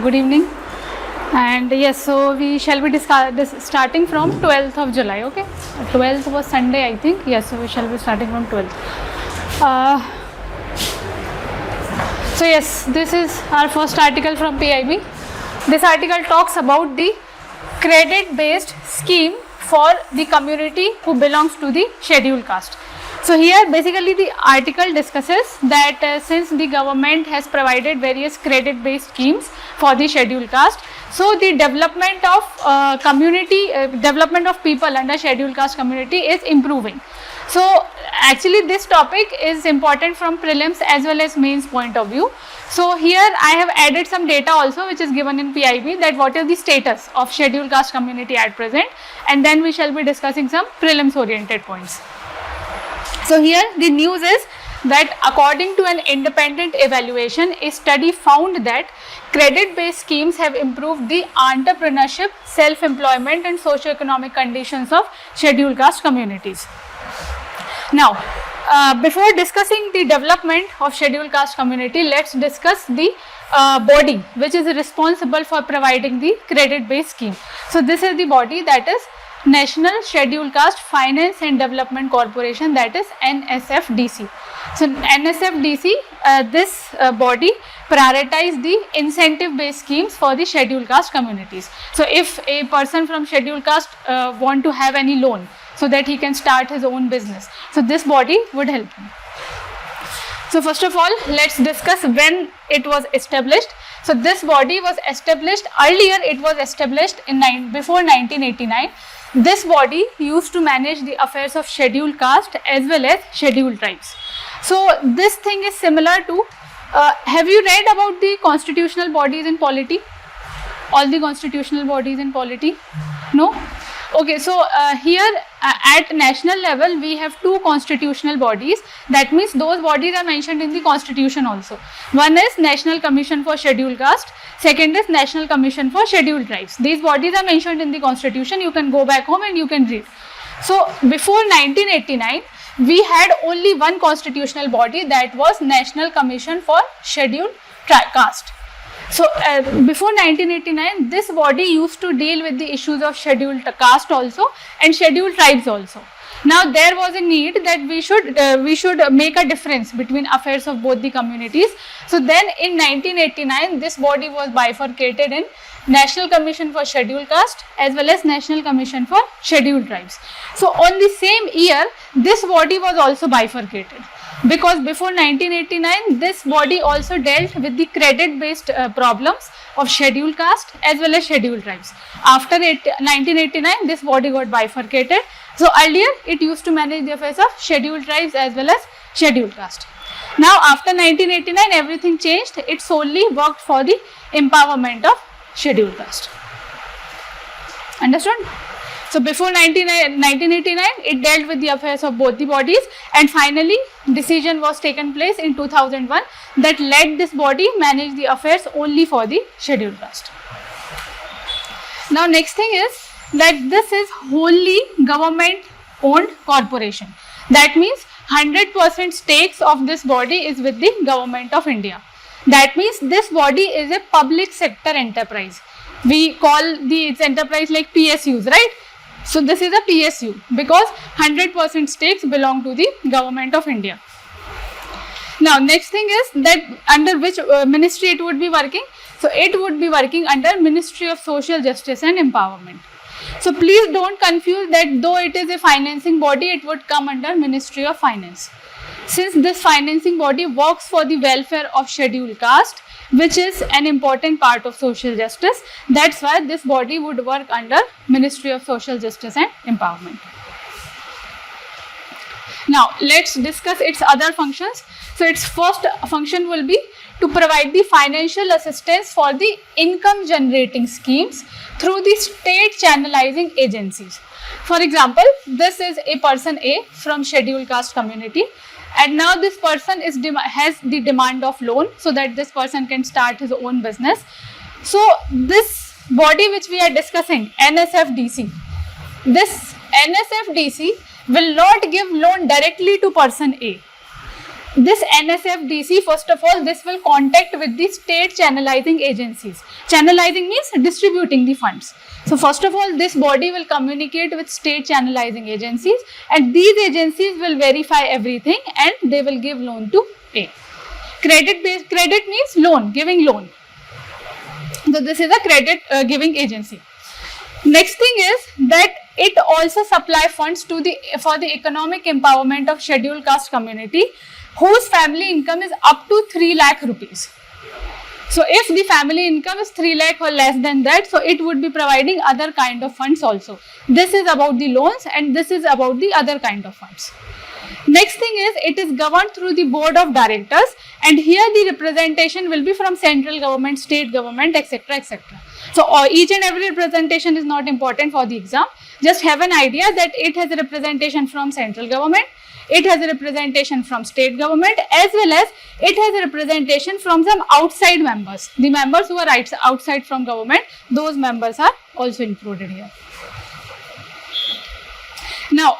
Good evening. And yes, so we shall be starting from 12th of July, okay? 12th was Sunday, I think. Yes, so we shall be starting from 12th. So yes, this is our first article from PIB. This article talks about the credit-based scheme for the community who belongs to the scheduled caste. So here basically the article discusses that since the government has provided various credit-based schemes for the scheduled caste, so the development of development of people under scheduled caste community is improving. So actually this topic is important from prelims as well as mains point of view. So here I have added some data also which is given in PIB, that what is the status of scheduled caste community at present, and then we shall be discussing some prelims oriented points. So here the news is that according to an independent evaluation, a study found that credit-based schemes have improved the entrepreneurship, self-employment and socio-economic conditions of scheduled caste communities. Now, before discussing the development of scheduled caste community, let's discuss the body which is responsible for providing the credit-based scheme. So this is the body, that is National Scheduled Caste Finance and Development Corporation, that is NSFDC. So NSFDC, this body prioritize the incentive based schemes for the scheduled caste communities. So if a person from scheduled caste want to have any loan so that he can start his own business, so this body would help him. So first of all, let's discuss when it was established. So this body was established earlier, it was established in before 1989. This body used to manage the affairs of scheduled caste as well as scheduled tribes. So this thing is similar to, have you read about the constitutional bodies in polity? All the constitutional bodies in polity? No? Okay, so here at national level we have two constitutional bodies. That means those bodies are mentioned in the constitution also. One is National Commission for Scheduled Caste, second is National Commission for Scheduled Tribes. These bodies are mentioned in the constitution. You can go back home and you can read. So before 1989 we had only one constitutional body, that was National Commission for Scheduled Caste. So before 1989 this body used to deal with the issues of scheduled caste also and scheduled tribes also. Now there was a need that we should make a difference between affairs of both the communities. So then in 1989 this body was bifurcated in National Commission for Scheduled Caste as well as National Commission for Scheduled Tribes. So on the same year this body was also bifurcated, because before 1989 this body also dealt with the credit based problems of scheduled caste as well as scheduled tribes. After 1989 this body got bifurcated. So earlier it used to manage the affairs of scheduled tribes as well as scheduled caste. Now after 1989 everything changed, it solely worked for the empowerment of scheduled caste. Understood? So before 1989 it dealt with the affairs of both the bodies, and finally decision was taken place in 2001 that let this body manage the affairs only for the scheduled caste. Now next thing is that this is wholly government owned corporation. That means 100% stakes of this body is with the government of India. That means this body is a public sector enterprise. We call its enterprise like PSUs, right? So this is a PSU because 100% stakes belong to the government of India. Now next thing is that under which ministry it would be working. So it would be working under Ministry of Social Justice and Empowerment. So please don't confuse that though it is a financing body, it would come under Ministry of Finance. Since this financing body works for the welfare of scheduled caste, which is an important part of social justice, that's why this body would work under Ministry of Social Justice and Empowerment. Now let's discuss its other functions. So its first function will be to provide the financial assistance for the income generating schemes through the state channelizing agencies. For example, this is a person A from scheduled caste community, and now this person has the demand of loan so that this person can start his own business. So this body which we are discussing, NSFDC, this NSFDC will not give loan directly to person A. This NSFDC, first of all, this will contact with the state channelizing agencies. Channelizing means distributing the funds. So first of all, this body will communicate with state channelizing agencies, and these agencies will verify everything and they will give loan to A. Credit means loan, giving loan. So this is a credit giving agency. Next thing is that it also supply funds to for the economic empowerment of scheduled caste community whose family income is up to 3 lakh rupees. So if the family income is 3 lakh or less than that, so it would be providing other kind of funds also. This is about the loans and this is about the other kind of funds. Next thing is, it is governed through the board of directors, and here the representation will be from central government, state government, etc., etc. So each and every representation is not important for the exam. Just have an idea that it has a representation from central government, it has a representation from state government, as well as it has a representation from some outside members. The members who are outside from government, those members are also included here. Now,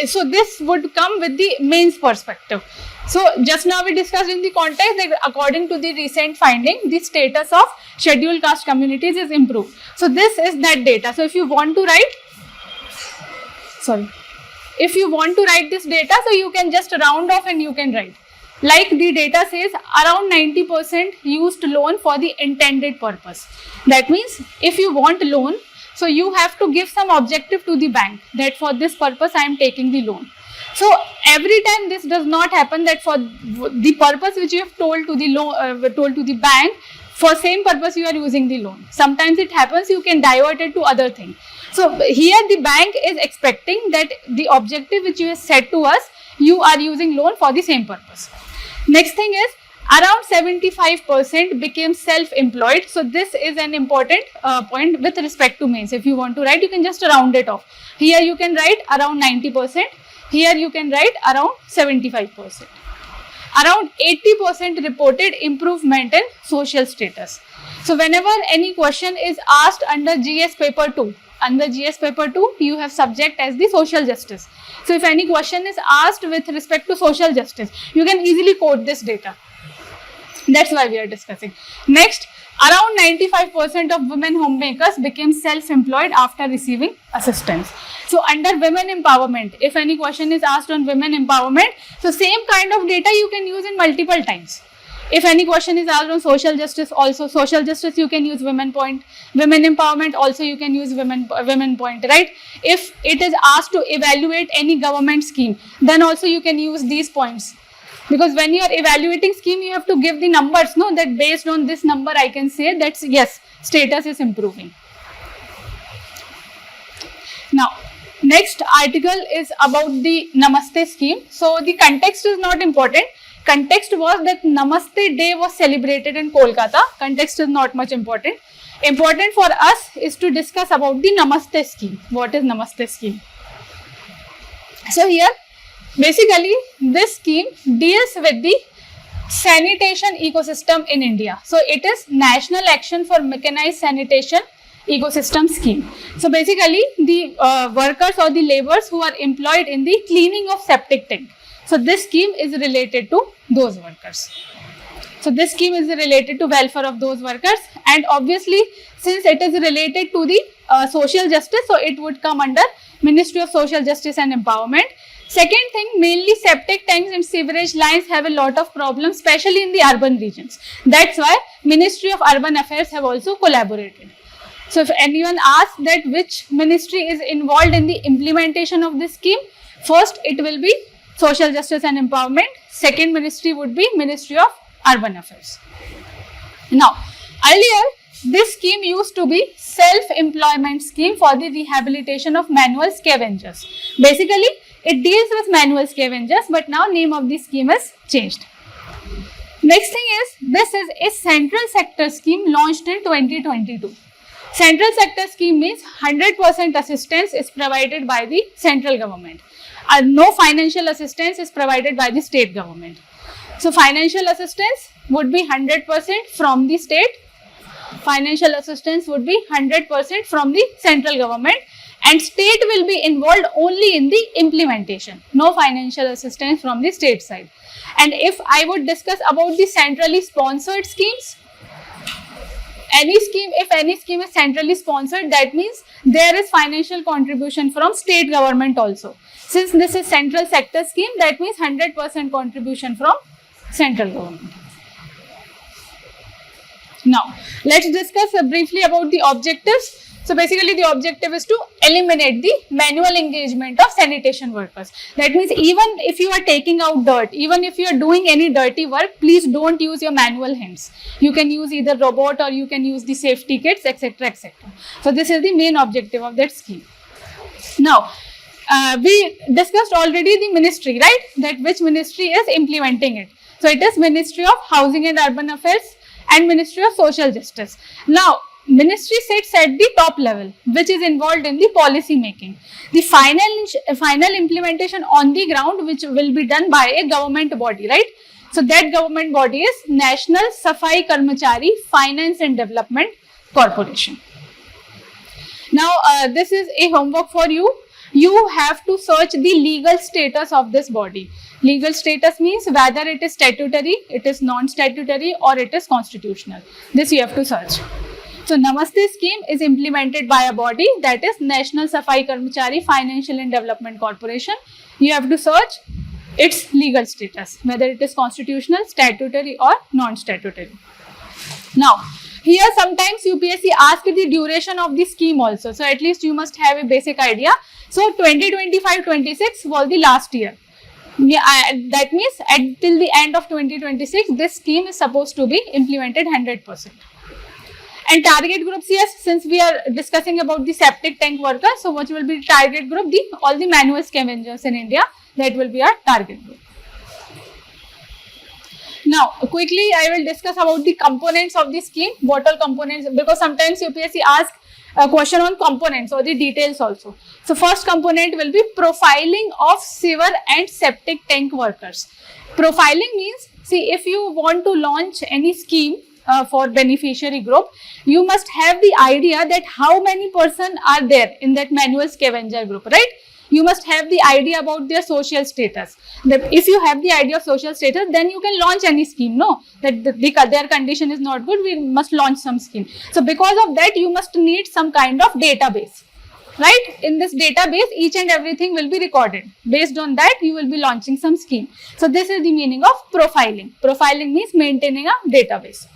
so this would come with the mains perspective. So just now we discussed in the context that according to the recent finding, the status of scheduled caste communities is improved. So this is that data. So if you want to write, if you want to write this data, so you can just round off and you can write. Like the data says, around 90% used loan for the intended purpose. That means if you want loan, so you have to give some objective to the bank that for this purpose I am taking the loan. So every time this does not happen, that for the purpose which you have told to the bank, for same purpose you are using the loan. Sometimes it happens you can divert it to other thing. So here the bank is expecting that the objective which you have set to us, you are using loan for the same purpose. Next thing is, around 75% became self-employed. So this is an important point with respect to mains. If you want to write, you can just round it off. Here you can write around 90%. Here you can write around 75%. Around 80% reported improvement in social status. So whenever any question is asked under GS paper 2, you have subject as the social justice. So if any question is asked with respect to social justice, you can easily quote this data. That's why we are discussing. Next, around 95% of women homemakers became self-employed after receiving assistance. So under women empowerment, if any question is asked on women empowerment, so same kind of data you can use in multiple times. If any question is asked on social justice, also social justice you can use women point, women empowerment also you can use women point, right? If it is asked to evaluate any government scheme, then also you can use these points. Because when you are evaluating scheme, you have to give the numbers, no, that based on this number I can say that yes, status is improving. Now, next article is about the Namaste scheme. So the context is not important. Context was that Namaste Day was celebrated in Kolkata. Context is not much important. Important for us is to discuss about the Namaste scheme. What is Namaste scheme? So here, basically, this scheme deals with the sanitation ecosystem in India. So it is National Action for Mechanized Sanitation Ecosystem Scheme. So basically, the workers or the laborers who are employed in the cleaning of septic tank. So this scheme is related to those workers. So this scheme is related to welfare of those workers, and obviously, since it is related to the social justice, so it would come under Ministry of Social Justice and Empowerment. Second thing, mainly septic tanks and sewerage lines have a lot of problems, especially in the urban regions. That's why Ministry of Urban Affairs have also collaborated. So if anyone asks that which ministry is involved in the implementation of this scheme, first it will be Social Justice and Empowerment. Second ministry would be Ministry of Urban Affairs. Now, earlier this scheme used to be self-employment scheme for the rehabilitation of manual scavengers. Basically, it deals with manual scavengers, but now name of the scheme is changed. Next thing is, this is a central sector scheme launched in 2022. Central sector scheme means 100% assistance is provided by the central government. No financial assistance is provided by the state government. So financial assistance would be 100% from the state. Financial assistance would be 100% from the central government, and state will be involved only in the implementation. No financial assistance from the state side. And if I would discuss about the centrally sponsored schemes, if any scheme is centrally sponsored, that means there is financial contribution from state government also. Since this is central sector scheme, that means 100% contribution from central government. Now, let's discuss briefly about the objectives. So basically the objective is to eliminate the manual engagement of sanitation workers. That means even if you are taking out dirt, even if you are doing any dirty work, please don't use your manual hands. You can use either robot or you can use the safety kits, etc., etc. So this is the main objective of that scheme. Now, we discussed already the ministry, right? That which ministry is implementing it. So it is Ministry of Housing and Urban Affairs and Ministry of Social Justice. Now, ministry sits at the top level, which is involved in the policy making. The final implementation on the ground, which will be done by a government body, right? So that government body is National Safai Karmachari Finance and Development Corporation. Now, this is a homework for you. You have to search the legal status of this body. Legal status means whether it is statutory, it is non-statutory, or it is constitutional. This you have to search. So, Namaste scheme is implemented by a body, that is National Safai Karmachari Financial and Development Corporation. You have to search its legal status, whether it is constitutional, statutory, or non-statutory. Now, here sometimes UPSC asks the duration of the scheme also. So, at least you must have a basic idea. So, 2025-26 was the last year. That means until the end of 2026, this scheme is supposed to be implemented 100%. And target groups, yes, since we are discussing about the septic tank workers, so what will be the target group? All the manual scavengers in India, that will be our target group. Now, quickly I will discuss about the components of the scheme. What all components? Because sometimes UPSC asks a question on components or the details also. So, first component will be profiling of sewer and septic tank workers. Profiling means, see, if you want to launch any scheme for beneficiary group, you must have the idea that how many persons are there in that manual scavenger group, right? You must have the idea about their social status. That if you have the idea of social status, then you can launch any scheme, no? That their condition is not good, we must launch some scheme. So, because of that, you must need some kind of database, right? In this database, each and everything will be recorded. Based on that, you will be launching some scheme. So, this is the meaning of profiling. Profiling means maintaining a database.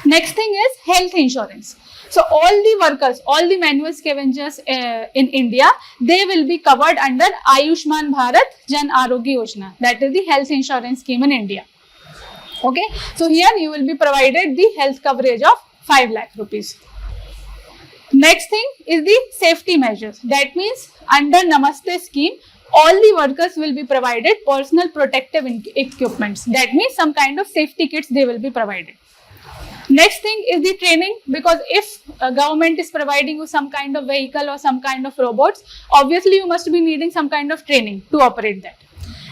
Next thing is health insurance. So, all the workers, all the manual scavengers in India, they will be covered under Ayushman Bharat Jan Arogya Yojana. That is the health insurance scheme in India. Okay. So, here you will be provided the health coverage of 5 lakh rupees. Next thing is the safety measures. That means under Namaste scheme, all the workers will be provided personal protective equipments. That means some kind of safety kits they will be provided. Next thing is the training, because if government is providing you some kind of vehicle or some kind of robots, obviously you must be needing some kind of training to operate that.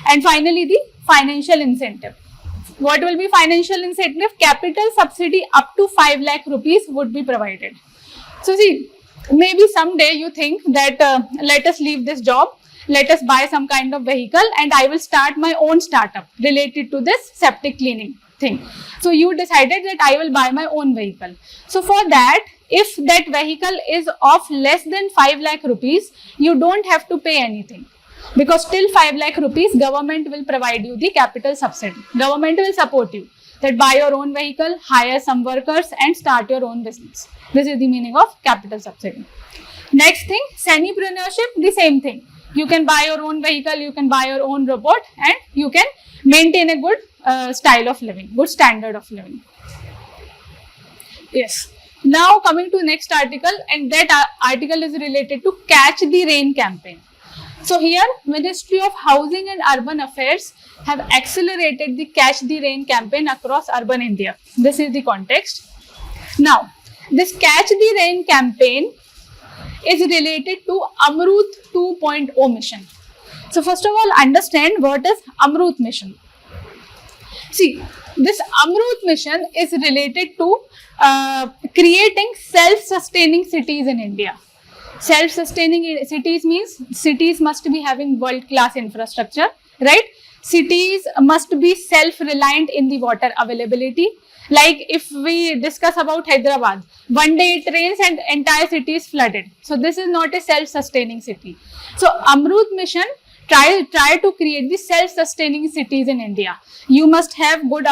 And finally, the financial incentive. What will be financial incentive? Capital subsidy up to 5 lakh rupees would be provided. So see, maybe someday you think that let us leave this job, let us buy some kind of vehicle and I will start my own startup related to this septic cleaning thing. So you decided that I will buy my own vehicle. So for that, if that vehicle is of less than 5 lakh rupees, you don't have to pay anything. Because till 5 lakh rupees, government will provide you the capital subsidy. Government will support you. That buy your own vehicle, hire some workers and start your own business. This is the meaning of capital subsidy. Next thing, sanipreneurship, the same thing. You can buy your own vehicle, you can buy your own robot and you can maintain a good style of living, good standard of living. Yes. Now coming to next article, and that article is related to Catch the Rain campaign. So here Ministry of Housing and Urban Affairs have accelerated the Catch the Rain campaign across urban India. This is the context. Now this Catch the Rain campaign is related to Amrut 2.0 mission. So first of all, understand what is Amrut mission. See, this Amrut mission is related to creating self-sustaining cities in India. Self-sustaining cities means cities must be having world-class infrastructure, right? cities must be self-reliant in the water availability. Like if we discuss about Hyderabad, one day it rains and entire city is flooded. So this is not a self-sustaining city. So Amrut mission try to create the self-sustaining cities in India. You must have good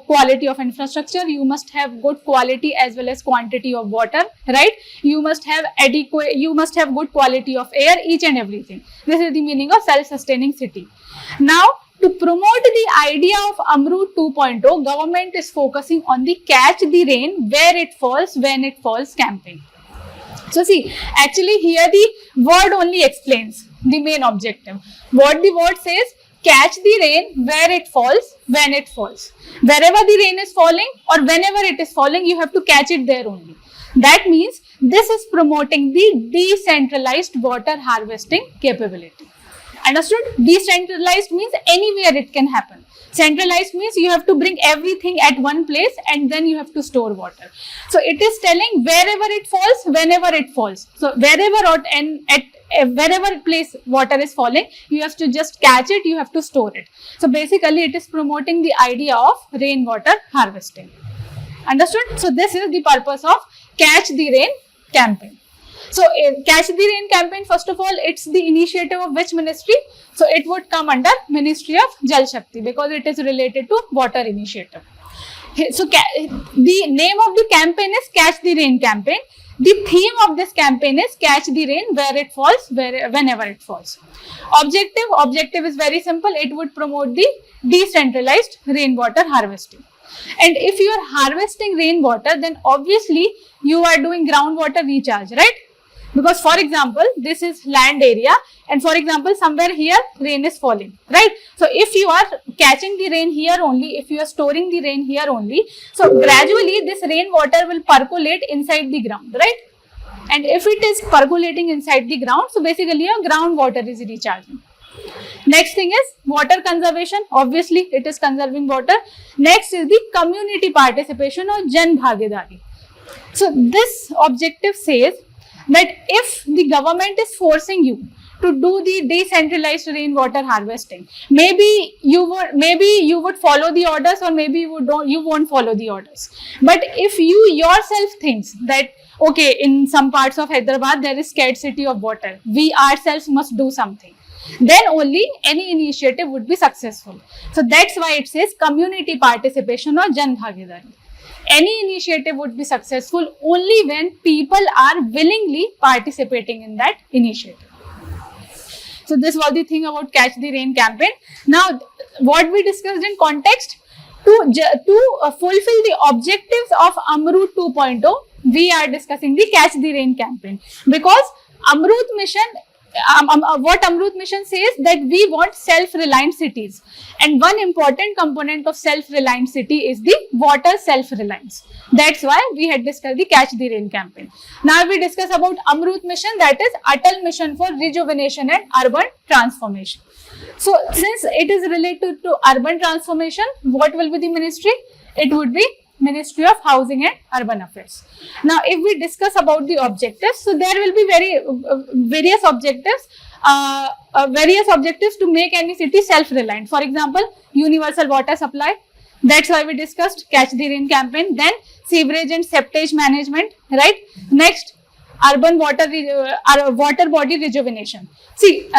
quality of infrastructure. You must have good quality as well as quantity of water, right? You must have good quality of air, each and everything. This is the meaning of self-sustaining city. Now, to promote the idea of Amrut 2.0, government is focusing on the catch the rain where it falls, when it falls campaign. So see, actually here the word only explains the main objective. What the word says, catch the rain where it falls, when it falls. Wherever the rain is falling or whenever it is falling, you have to catch it there only. That means this is promoting the decentralized water harvesting capability. Understood? Decentralized means anywhere it can happen. Centralized means you have to bring everything at one place and then you have to store water. So it is telling wherever it falls, whenever it falls. So wherever place water is falling, you have to just catch it, you have to store it. So basically it is promoting the idea of rainwater harvesting. Understood? So this is the purpose of Catch the Rain campaign. So Catch the Rain campaign, first of all, it's the initiative of which ministry? So it would come under Ministry of Jal Shakti because it is related to water initiative. So the name of the campaign is Catch the Rain campaign. The theme of this campaign is Catch the Rain where it falls, whenever it falls. Objective is very simple. It would promote the decentralized rainwater harvesting. And if you are harvesting rainwater, then obviously you are doing groundwater recharge, right? Because for example, this is land area and for example, somewhere here rain is falling, right? So if you are catching the rain here only, if you are storing the rain here only, so gradually this rainwater will percolate inside the ground, right? And if it is percolating inside the ground, so basically your groundwater is recharging. Next thing is water conservation. Obviously, it is conserving water. Next is the community participation or Jan Bhagidari. So this objective says that if the government is forcing you to do the decentralized rainwater harvesting, maybe you would follow the orders or maybe you won't follow the orders. But if you yourself thinks that okay, in some parts of Hyderabad there is scarcity of water, we ourselves must do something, then only any initiative would be successful. So that's why it says community participation or Jan Bhagidari. Any initiative would be successful only when people are willingly participating in that initiative. So this was the thing about Catch the Rain campaign. Now, what we discussed in context, to fulfill the objectives of Amrut 2.0, we are discussing the Catch the Rain campaign because Amrut mission, what Amrut mission says that we want self-reliant cities, and one important component of self-reliant city is the water self-reliance. That's why we had discussed the Catch the Rain campaign. Now we discuss about Amrut mission, that is Atal Mission for Rejuvenation and Urban Transformation. So since it is related to urban transformation, what will be the ministry? It would be Ministry of Housing and Urban Affairs. Now, if we discuss about the objectives, so there will be various objectives to make any city self-reliant. For example, universal water supply. That's why we discussed Catch the Rain campaign. Then sewerage and septage management, right? Next, urban water body rejuvenation. See,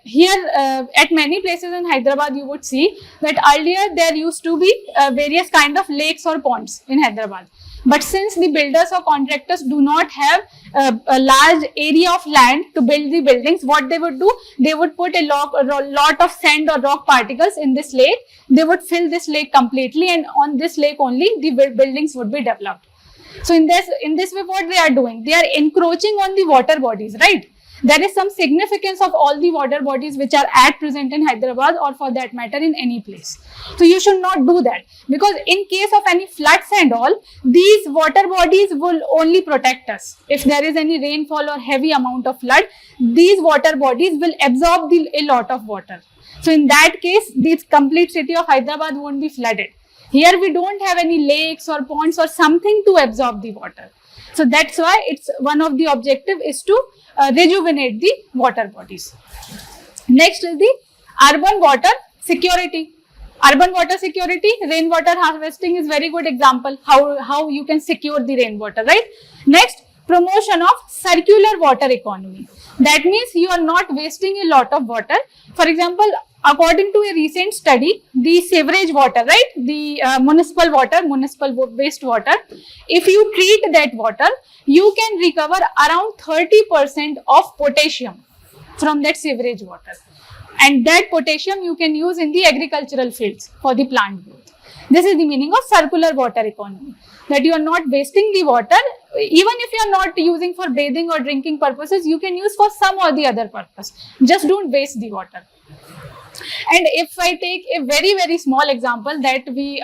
here at many places in Hyderabad, you would see that earlier there used to be various kind of lakes or ponds in Hyderabad. But since the builders or contractors do not have a large area of land to build the buildings, what they would do, they would put a lot of sand or rock particles in this lake. They would fill this lake completely, and on this lake only the buildings would be developed. So in this way, what they are doing, they are encroaching on the water bodies, right? There is some significance of all the water bodies which are at present in Hyderabad or for that matter in any place. So you should not do that, because in case of any floods and all, these water bodies will only protect us. If there is any rainfall or heavy amount of flood, these water bodies will absorb a lot of water. So in that case, this complete city of Hyderabad won't be flooded. Here we don't have any lakes or ponds or something to absorb the water. So that's why it's one of the objective is to rejuvenate the water bodies. Next is the urban water security. Urban water security, rainwater harvesting is very good example how you can secure the rainwater, right? Next, promotion of circular water economy. That means you are not wasting a lot of water. For example, according to a recent study, the sewerage water, right? The municipal water, municipal waste water, if you treat that water, you can recover around 30% of potassium from that sewerage water. And that potassium you can use in the agricultural fields for the plant growth. This is the meaning of circular water economy. That you are not wasting the water. Even if you are not using for bathing or drinking purposes, you can use for some or the other purpose. Just don't waste the water. And if I take a very, very small example that we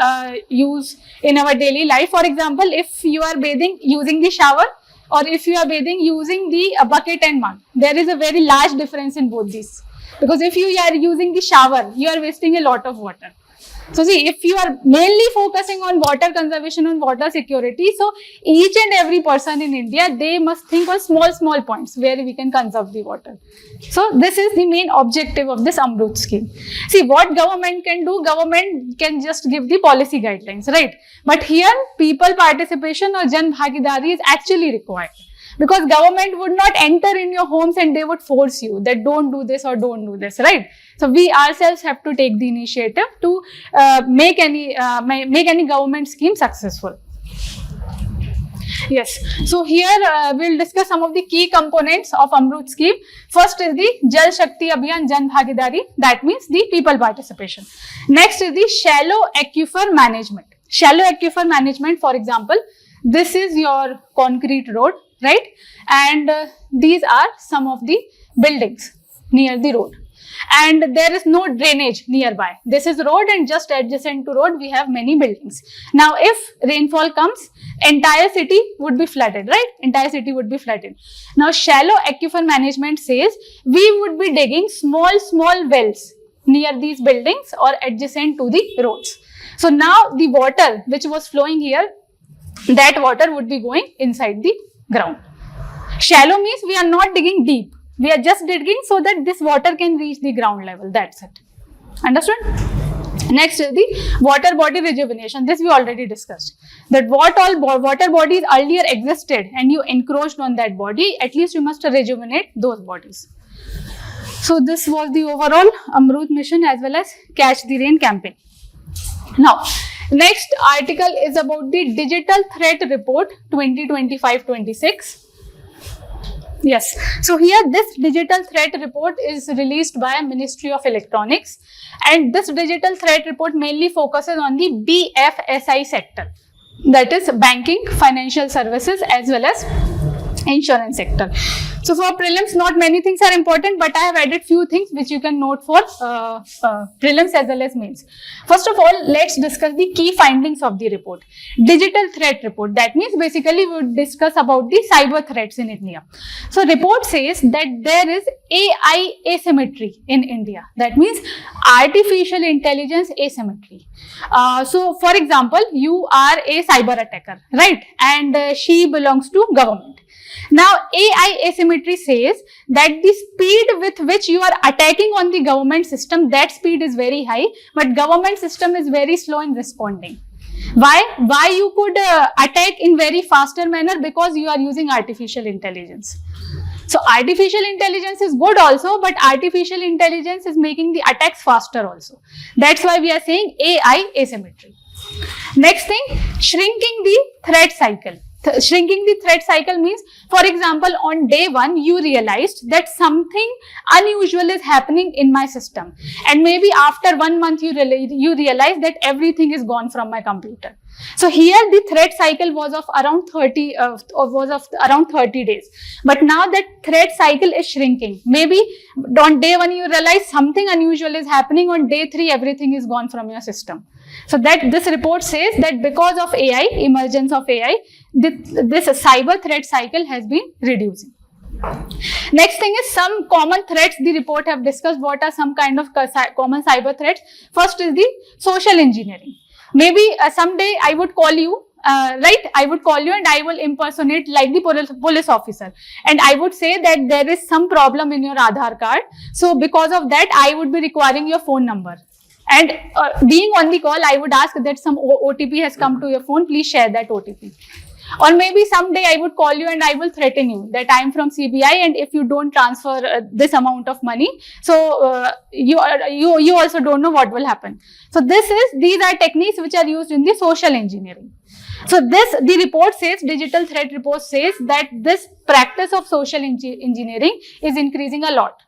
use in our daily life, for example, if you are bathing using the shower, or if you are bathing using the bucket and mug, there is a very large difference in both these. Because if you are using the shower, you are wasting a lot of water. So see, if you are mainly focusing on water conservation and water security, so each and every person in India, they must think on small points where we can conserve the water. So this is the main objective of this Amrut scheme. See, what government can do, government can just give the policy guidelines, right? But here, people participation or Jan Bhagidari is actually required. Because government would not enter in your homes and they would force you that don't do this or don't do this, right? So we ourselves have to take the initiative to make any government scheme successful. Yes, so here we'll discuss some of the key components of Amrut scheme. First is the Jal Shakti Abhiyan Jan Bhagidari, that means the people participation. Next is the shallow aquifer management. Shallow aquifer management, for example, this is your concrete road, right? And these are some of the buildings near the road. And there is no drainage nearby. This is road and just adjacent to road we have many buildings. Now if rainfall comes, entire city would be flooded, right? Entire city would be flooded. Now shallow aquifer management says we would be digging small wells near these buildings or adjacent to the roads. So now the water which was flowing here, that water would be going inside the ground. Shallow means we are not digging deep. We are just digging so that this water can reach the ground level. That's it. Understood? Next is the water body rejuvenation. This we already discussed. That what all water bodies earlier existed and you encroached on that body, at least you must rejuvenate those bodies. So this was the overall Amrut mission as well as Catch the Rain campaign. Now, next article is about the Digital Threat Report 2025-26. Yes, so here this digital threat report is released by Ministry of Electronics, and this digital threat report mainly focuses on the BFSI sector, that is banking, financial services as well as insurance sector. So for prelims, not many things are important, but I have added few things which you can note for prelims as well as mains. First of all, let's discuss the key findings of the report. Digital threat report, that means basically we would discuss about the cyber threats in India. So report says that there is AI asymmetry in India. That means artificial intelligence asymmetry. So for example, you are a cyber attacker, right? And she belongs to government. Now, AI asymmetry says that the speed with which you are attacking on the government system, that speed is very high, but government system is very slow in responding. Why? Why you could attack in very faster manner? Because you are using artificial intelligence. So, artificial intelligence is good also, but artificial intelligence is making the attacks faster also. That's why we are saying AI asymmetry. Next thing, shrinking the threat cycle. Shrinking the threat cycle means, for example, on day one, you realized that something unusual is happening in my system. And maybe after 1 month, you realize that everything is gone from my computer. So here the threat cycle was of around 30 days. But now that threat cycle is shrinking. Maybe on day one, you realize something unusual is happening. On day 3, everything is gone from your system. So that this report says that because of AI, emergence of AI, this cyber threat cycle has been reducing. Next thing is some common threats the report have discussed. What are some kind of common cyber threats? First is the social engineering. Maybe someday I would call you, right? I would call you and I will impersonate like the police officer. And I would say that there is some problem in your Aadhaar card. So because of that, I would be requiring your phone number. And being on the call, I would ask that some OTP has come to your phone, please share that OTP. Or maybe someday I would call you and I will threaten you that I am from CBI, and if you don't transfer this amount of money, so you also don't know what will happen. So these are techniques which are used in the social engineering. So the report says, digital threat report says that this practice of social engineering is increasing a lot.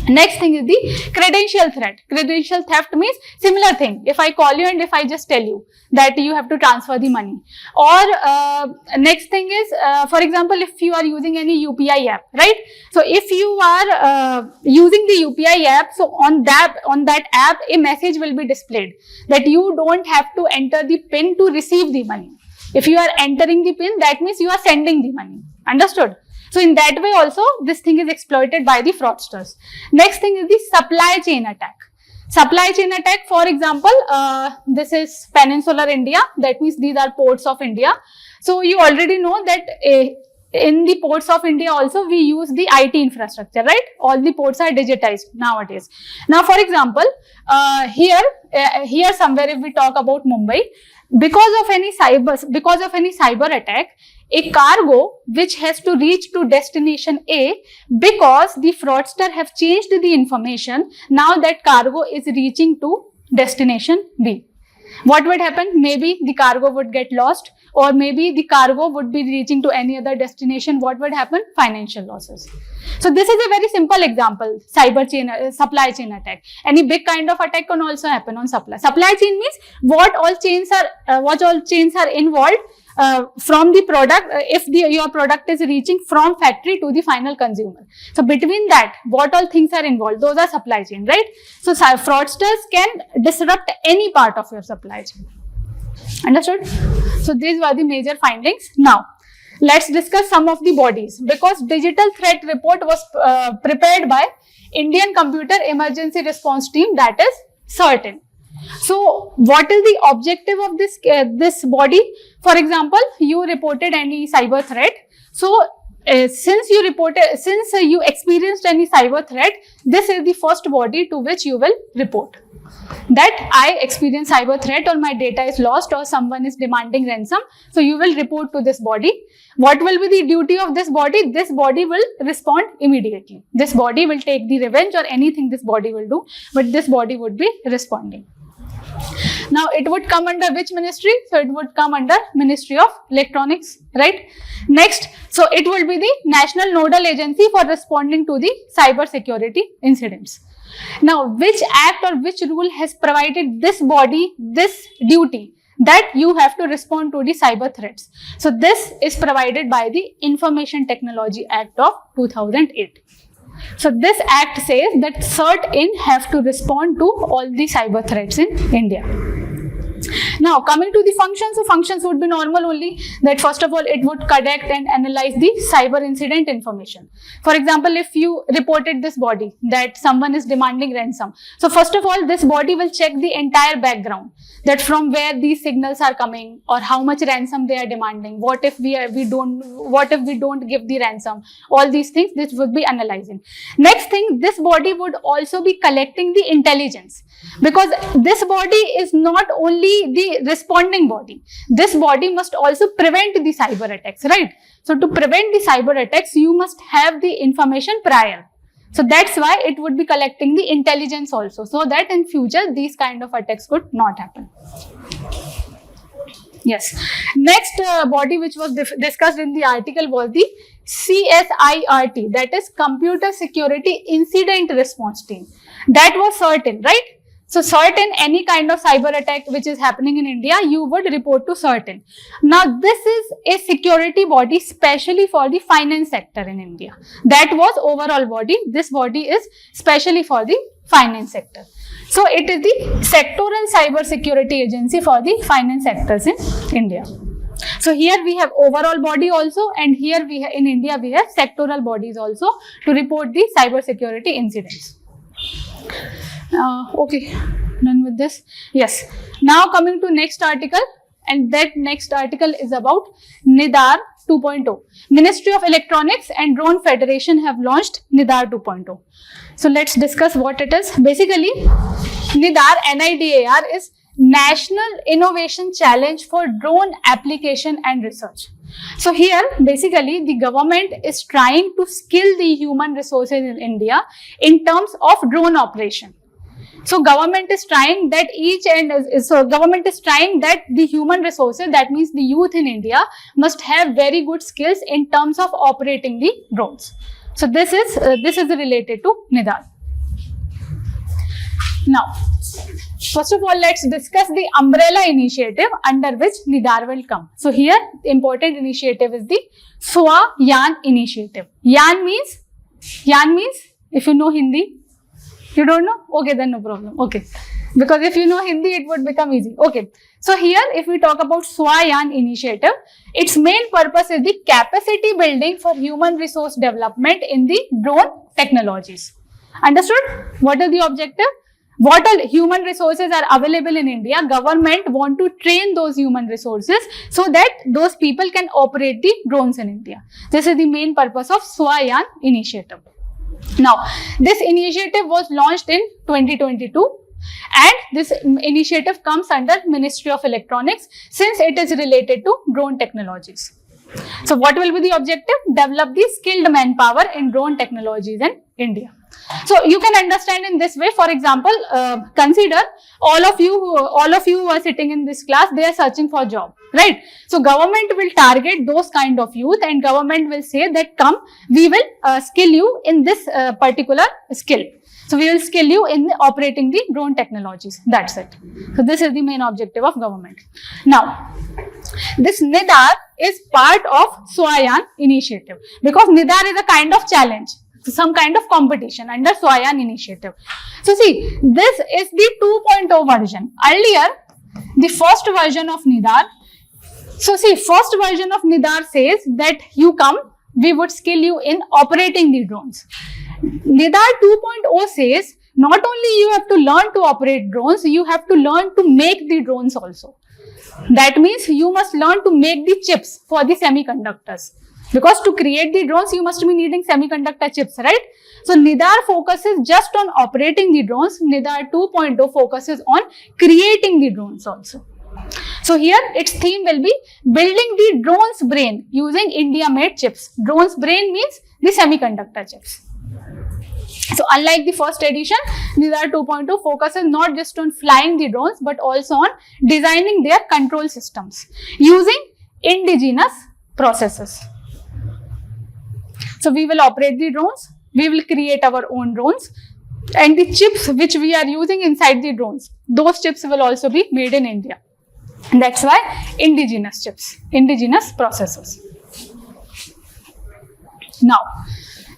Next thing is the credential threat. Credential theft means similar thing. If I call you and if I just tell you that you have to transfer the money. Or next thing is, for example, if you are using any UPI app, right? So if you are using the UPI app, so on that app, a message will be displayed that you don't have to enter the PIN to receive the money. If you are entering the PIN, that means you are sending the money. Understood? So in that way also, this thing is exploited by the fraudsters. Next thing is the supply chain attack. Supply chain attack, for example, this is Peninsular India. That means these are ports of India. So you already know that in the ports of India also we use the IT infrastructure, right? All the ports are digitized nowadays. Now, for example, here somewhere if we talk about Mumbai, because of any cyber attack, a cargo which has to reach to destination A, because the fraudster have changed the information, now that cargo is reaching to destination B. What would happen? Maybe the cargo would get lost, or maybe the cargo would be reaching to any other destination. What would happen? Financial losses. So this is a very simple example, supply chain attack. Any big kind of attack can also happen on supply. Supply chain means what all chains are involved from the product, if your product is reaching from factory to the final consumer. So between that, what all things are involved, those are supply chain, right? So fraudsters can disrupt any part of your supply chain. Understood? So these were the major findings. Now, let's discuss some of the bodies, because digital threat report was prepared by Indian Computer Emergency Response Team, that is CERT-In. So what is the objective of this body? For example, you reported any cyber threat. So since you experienced any cyber threat, this is the first body to which you will report that I experienced cyber threat, or my data is lost, or someone is demanding ransom. So you will report to this body. What will be the duty of this body? This body will respond immediately. This body will take the revenge or anything this body will do, but this body would be responding. Now it would come under which ministry? So it would come under Ministry of Electronics, right? Next, so it will be the National Nodal Agency for responding to the cyber security incidents. Now, which act or which rule has provided this body this duty that you have to respond to the cyber threats? So this is provided by the Information Technology Act of 2008. So this act says that CERT-In have to respond to all the cyber threats in India. Now coming to the functions, so functions would be normal only, that first of all it would collect and analyze the cyber incident information. For example, if you reported this body that someone is demanding ransom, so first of all this body will check the entire background, that from where these signals are coming or how much ransom they are demanding, what if we don't give the ransom, all these things this would be analyzing. Next thing, this body would also be collecting the intelligence, because this body is not only the responding body, this body must also prevent the cyber attacks, right? So to prevent the cyber attacks, you must have the information prior. So that's why it would be collecting the intelligence also, so that in future these kind of attacks could not happen. Yes. Next body which was discussed in the article was the CSIRT, that is Computer Security Incident Response Team. That was CERT-In, right? So CERT-In, any kind of cyber attack which is happening in India, you would report to CERT-In. Now this is a security body specially for the finance sector in India. That was overall body. This body is specially for the finance sector. So it is the sectoral cyber security agency for the finance sectors in India. So here we have overall body also, and here we have, in India we have sectoral bodies also to report the cyber security incidents. Okay, done with this. Yes. Now coming to next article, and that next article is about NIDAR 2.0. Ministry of Electronics and Drone Federation have launched NIDAR 2.0. So let's discuss what it is. Basically, NIDAR, NIDAR is National Innovation Challenge for Drone Application and Research. So here, basically, the government is trying to skill the human resources in India in terms of drone operation. So government is trying that the human resources, that means the youth in India, must have very good skills in terms of operating the drones. So this is related to NIDAR. Now, first of all, let's discuss the umbrella initiative under which NIDAR will come. So here, the important initiative is the SWA-YAN initiative. YAN means, if you know Hindi, you don't know? Okay, then no problem. Okay. Because if you know Hindi, it would become easy. Okay. So here, if we talk about SWA-YAN initiative, its main purpose is the capacity building for human resource development in the drone technologies. Understood? What is the objective? What all human resources are available in India? Government want to train those human resources so that those people can operate the drones in India. This is the main purpose of SWA-YAN initiative. Now, this initiative was launched in 2022 and this initiative comes under Ministry of Electronics since it is related to drone technologies. So, what will be the objective? Develop the skilled manpower in drone technologies in India. So, you can understand in this way. For example, consider all of you who are sitting in this class, they are searching for job, right? So, government will target those kind of youth and government will say that come, we will skill you in this particular skill. So, we will skill you in operating the drone technologies. That's it. So, this is the main objective of government. Now, this NIDAR is part of SWA-YAN initiative because NIDAR is a kind of challenge. So some kind of competition under SWA-YAN initiative. So see, this is the 2.0 version. Earlier, the first version of NIDAR. So see, first version of NIDAR says that you come, we would skill you in operating the drones. NIDAR 2.0 says not only you have to learn to operate drones, you have to learn to make the drones also. That means you must learn to make the chips for the semiconductors. Because to create the drones, you must be needing semiconductor chips, right? So, NIDAR focuses just on operating the drones. NIDAR 2.0 focuses on creating the drones also. So, here its theme will be building the drone's brain using India-made chips. Drone's brain means the semiconductor chips. So, unlike the first edition, NIDAR 2.0 focuses not just on flying the drones, but also on designing their control systems using indigenous processes. So, we will operate the drones, we will create our own drones and the chips which we are using inside the drones, those chips will also be made in India. And that's why indigenous chips, indigenous processors. Now,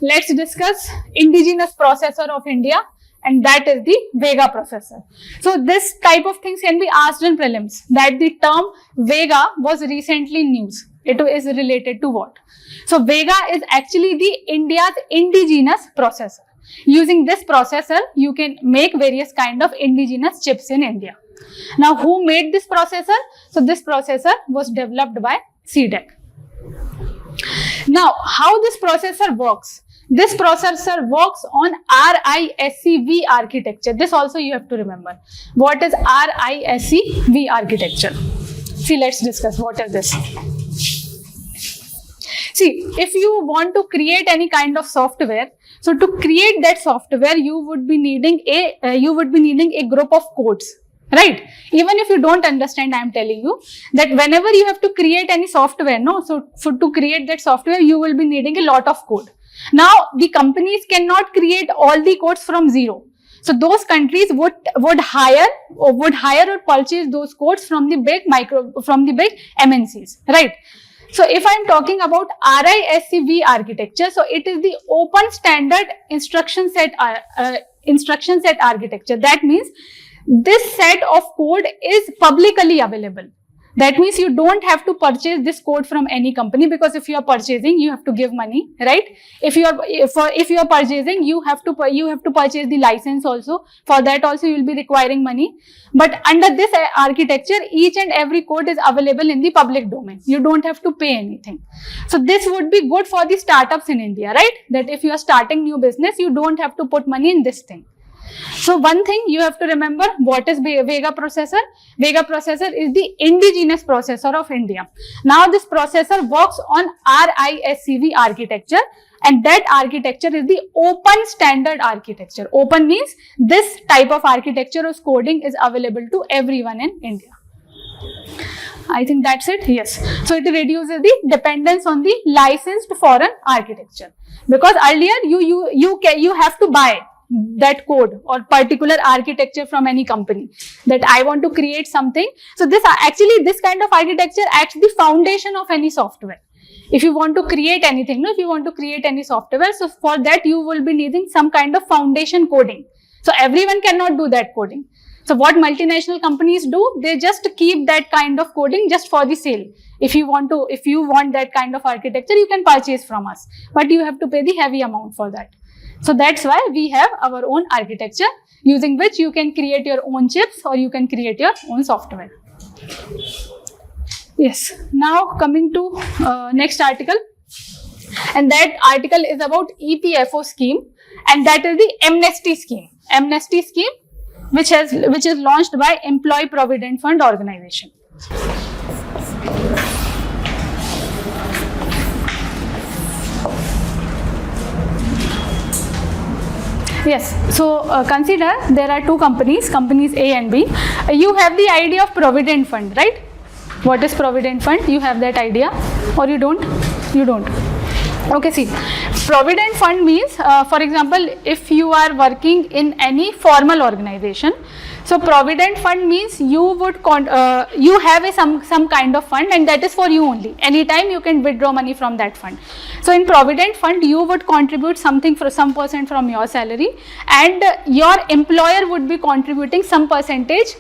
let's discuss indigenous processor of India and that is the Vega processor. So, this type of things can be asked in prelims that the term Vega was recently in news. It is related to what? So, Vega is actually the India's indigenous processor. Using this processor, you can make various kind of indigenous chips in India. Now, who made this processor? So, this processor was developed by CDEC. Now, how this processor works? This processor works on RISC-V architecture. This also you have to remember. What is RISC-V architecture? See, let's discuss what is this. See, if you want to create any kind of software, so to create that software, you would be needing a group of codes, right? Even if you don't understand, I am telling you that whenever you have to create any software, to create that software, you will be needing a lot of code. Now, the companies cannot create all the codes from zero. So those countries would hire or purchase those codes from the big MNCs, right? So if I am talking about RISC-V architecture, so it is the open standard instruction set architecture. That means this set of code is publicly available. That means you don't have to purchase this code from any company, because if you are purchasing, you have to give money, right? If you are purchasing, you have to purchase the license also. For that also you will be requiring money. But under this architecture, each and every code is available in the public domain. You don't have to pay anything. So this would be good for the startups in India, right? That if you are starting new business, you don't have to put money in this thing. So one thing you have to remember, what is Vega processor? Vega processor is the indigenous processor of India. Now this processor works on RISC-V architecture, and that architecture is the open standard architecture. Open means this type of architecture or coding is available to everyone in India. I think that's it. Yes. So it reduces the dependence on the licensed foreign architecture, because earlier you have to buy that code or particular architecture from any company, that I want to create something. So this kind of architecture acts the foundation of any software. If you want to create anything, if you want to create any software, so for that you will be needing some kind of foundation coding. So everyone cannot do that coding. So what multinational companies do, they just keep that kind of coding just for the sale. If you want that kind of architecture, you can purchase from us, but you have to pay the heavy amount for that. So that's why we have our own architecture, using which you can create your own chips or you can create your own software. Yes. Now coming to next article, and that article is about EPFO scheme, and that is the amnesty scheme. Amnesty scheme, which is launched by Employee Provident Fund Organization. Yes, so consider there are two companies A and B. You have the idea of Provident Fund, right? What is Provident Fund? You have that idea, or you don't? You don't. Okay, see, Provident Fund means, for example, if you are working in any formal organization, so Provident Fund means you would you have some kind of fund, and that is for you only. Anytime you can withdraw money from that fund. So in Provident Fund, you would contribute something for some percent from your salary, and your employer would be contributing some percentage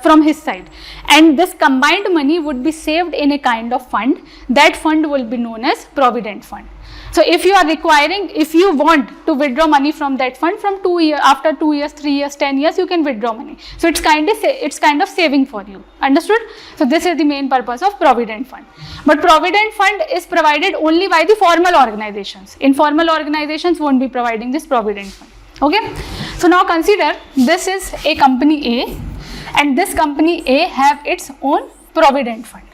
from his side, and this combined money would be saved in a kind of fund. That fund will be known as Provident Fund. So if you want to withdraw money from that fund from after 2 years, 3 years, 10 years, you can withdraw money. So it's kind of saving for you. Understood? So this is the main purpose of Provident Fund. But Provident Fund is provided only by the formal organizations. Informal organizations won't be providing this Provident Fund. Okay? So now consider this is a company A, and this company A have its own Provident Fund.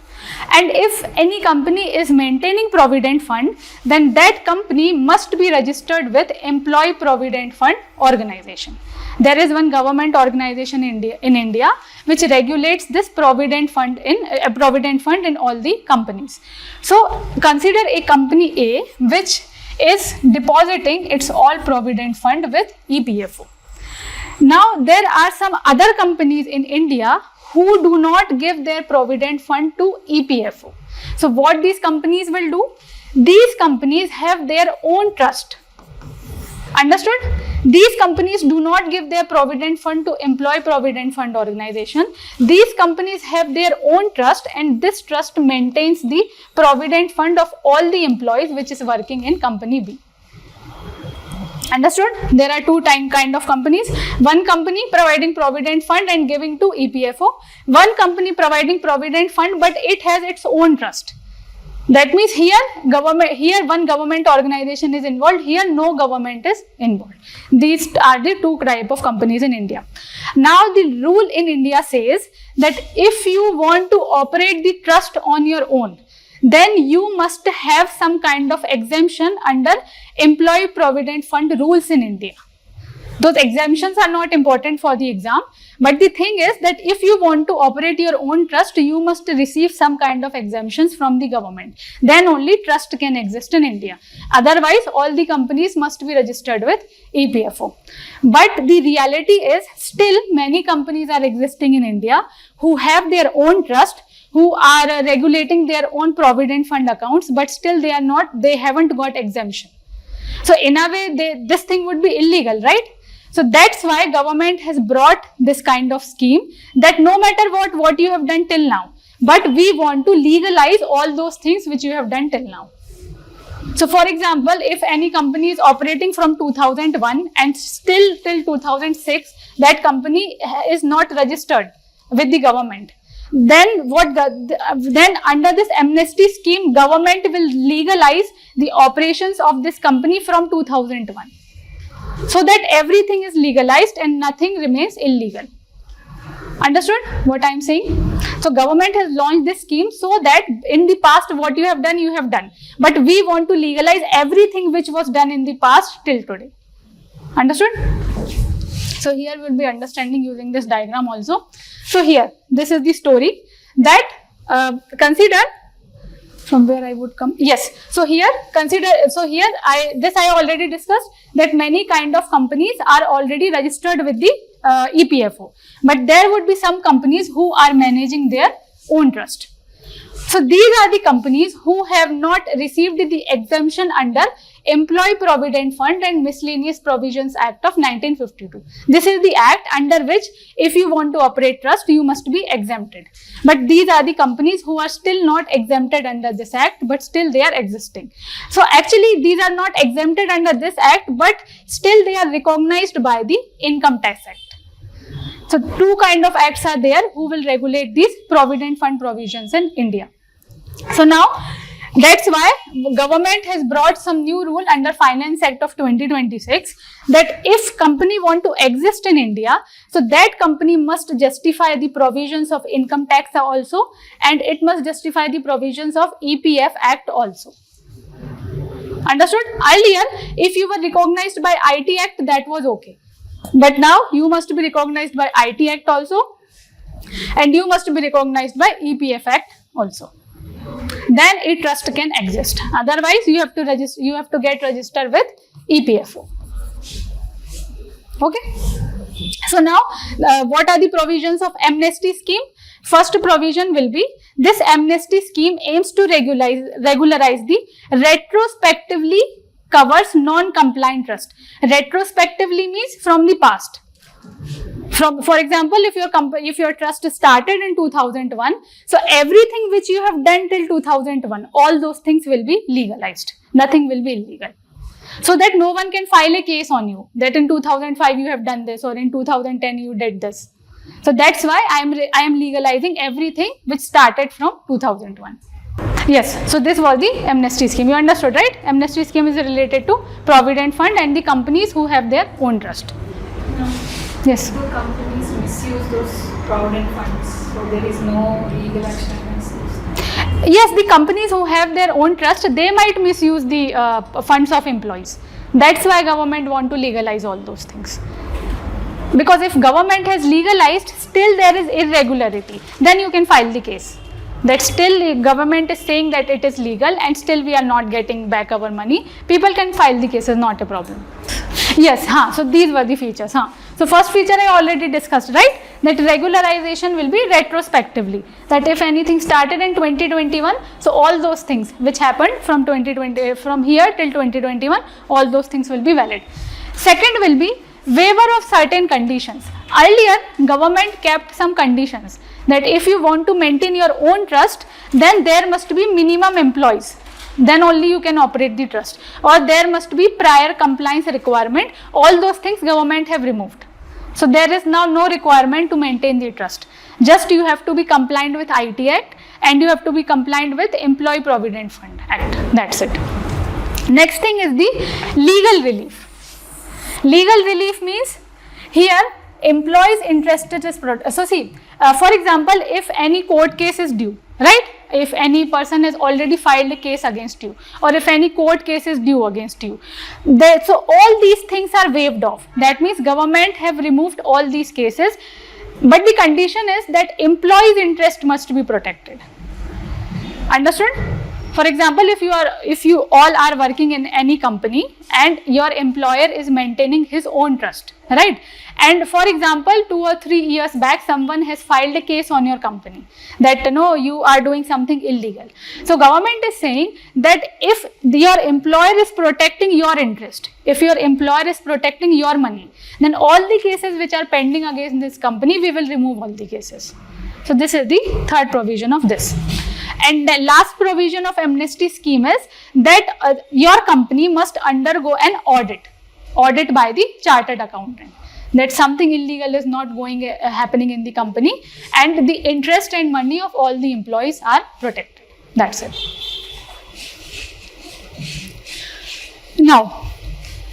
And if any company is maintaining Provident Fund, then that company must be registered with Employee Provident Fund Organization. There is one government organization in India which regulates this Provident Fund in all the companies. So consider a company A which is depositing its all Provident Fund with EPFO. Now there are some other companies in India who do not give their Provident Fund to EPFO. So what these companies will do? These companies have their own trust. Understood? These companies do not give their Provident Fund to Employee Provident Fund Organization. These companies have their own trust, and this trust maintains the Provident Fund of all the employees which is working in company B. Understood? There are two kind of companies. One company providing Provident Fund and giving to EPFO. One company providing Provident Fund, but it has its own trust. That means here one government organization is involved, here no government is involved. These are the two type of companies in India. Now the rule in India says that if you want to operate the trust on your own, then you must have some kind of exemption under Employee Provident Fund rules in India. Those exemptions are not important for the exam, but the thing is that if you want to operate your own trust, you must receive some kind of exemptions from the government. Then only trust can exist in India. Otherwise, all the companies must be registered with EPFO. But the reality is still many companies are existing in India who have their own trust, who are regulating their own Provident Fund accounts, but still they haven't got exemption. So in a way, this thing would be illegal, right? So that's why government has brought this kind of scheme, that no matter what you have done till now, but we want to legalize all those things which you have done till now. So for example, if any company is operating from 2001 and still till 2006, that company is not registered with the government, then under this amnesty scheme, government will legalize the operations of this company from 2001. so that everything is legalized and nothing remains illegal. Understood what I am saying? So government has launched this scheme so that in the past what you have done. But we want to legalize everything which was done in the past till today. Understood? So here we will be understanding using this diagram also. So here, this is the story that consider from where I would come. Yes. So here consider. So here I already discussed that many kind of companies are already registered with the EPFO, but there would be some companies who are managing their own trust. So these are the companies who have not received the exemption under Employee Provident Fund and Miscellaneous Provisions Act of 1952. This is the act under which if you want to operate trust, you must be exempted. But these are the companies who are still not exempted under this act, but still they are existing. So actually these are not exempted under this act, but still they are recognized by the Income Tax Act. So two kind of acts are there who will regulate these provident fund provisions in India. So now that's why government has brought some new rule under Finance Act of 2026 that if company want to exist in India, so that company must justify the provisions of income tax also, and it must justify the provisions of EPF Act also. Understood? Earlier, if you were recognized by IT Act, that was okay. But now you must be recognized by IT Act also, and you must be recognized by EPF Act also. Then a trust can exist. Otherwise, you have to register. You have to get registered with EPFO. Okay. So now, what are the provisions of amnesty scheme? First provision will be this amnesty scheme aims to regularize the retrospectively covers non-compliant trust. Retrospectively means from the past. For example, if your trust started in 2001, so everything which you have done till 2001, all those things will be legalized. Nothing will be illegal. So that no one can file a case on you that in 2005 you have done this or in 2010 you did this. So that's why I am legalizing everything which started from 2001. Yes, so this was the amnesty scheme. You understood, right? Amnesty scheme is related to Provident Fund and the companies who have their own trust. Yes. Do companies misuse those provident funds? So there is no legal action against this? Yes, the companies who have their own trust, they might misuse the funds of employees. That's why government want to legalize all those things. Because if government has legalized, still there is irregularity, then you can file the case. That still government is saying that it is legal and still we are not getting back our money. People can file the cases, not a problem. Yes, so these were the features. So first feature I already discussed, right? That regularization will be retrospectively. That if anything started in 2021, so all those things which happened from 2020, from here till 2021, all those things will be valid. Second will be waiver of certain conditions. Earlier, government kept some conditions that if you want to maintain your own trust, then there must be minimum employees. Then only you can operate the trust, or there must be prior compliance requirement. All those things government have removed. So there is now no requirement to maintain the trust. Just you have to be compliant with IT Act and you have to be compliant with Employee Provident Fund Act. That's it. Next thing is the legal relief. Legal relief means here employees interested is so see, for example, if any court case is due, right? If any person has already filed a case against you, or if any court case is due against you, so all these things are waived off. That means government have removed all these cases, but the condition is that employees' interest must be protected. Understood? For example, if you all are working in any company and your employer is maintaining his own trust, right? And for example, 2 or 3 years back, someone has filed a case on your company that you are doing something illegal. So government is saying that if your employer is protecting your interest, if your employer is protecting your money, then all the cases which are pending against this company, we will remove all the cases. So this is the third provision of this. And the last provision of amnesty scheme is that your company must undergo an audit by the chartered accountant. That something illegal is not happening in the company, and the interest and money of all the employees are protected. That's it. Now,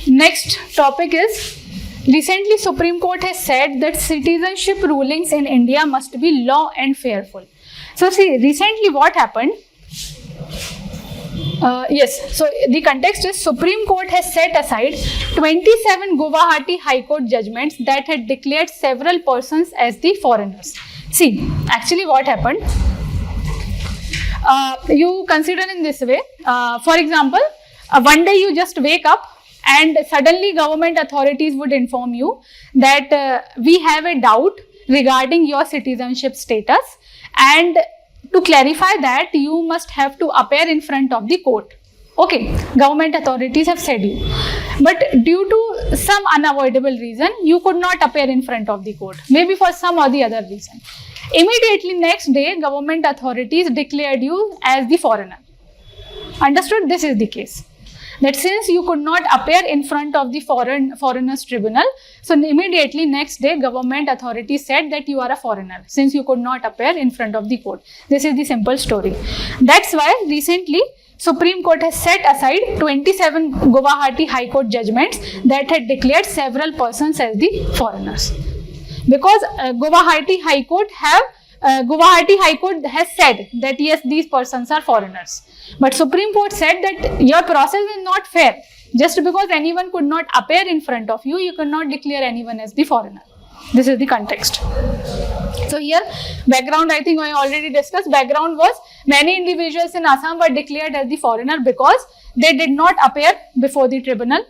next topic is, recently Supreme Court has said that citizenship rulings in India must be law and fairful. So see, recently what happened? Yes, so the context is Supreme Court has set aside 27 Guwahati High Court judgments that had declared several persons as the foreigners. See, actually what happened? You consider in this way, for example, one day you just wake up and suddenly government authorities would inform you that we have a doubt regarding your citizenship status, and to clarify that you must have to appear in front of the court. Okay, government authorities have said you, but due to some unavoidable reason you could not appear in front of the court, maybe for some or the other reason. Immediately next day government authorities declared you as the foreigner. Understood? This is the case, that since you could not appear in front of the foreigners tribunal, so immediately next day government authorities said that you are a foreigner since you could not appear in front of the court. This is the simple story. That's why recently Supreme Court has set aside 27 Guwahati High Court judgments that had declared several persons as the foreigners. Because Guwahati High Court has said that yes, these persons are foreigners. But Supreme Court said that your process is not fair. Just because anyone could not appear in front of you, you cannot declare anyone as the foreigner. This is the context. So here, background, I think I already discussed. Background was many individuals in Assam were declared as the foreigner because they did not appear before the tribunal.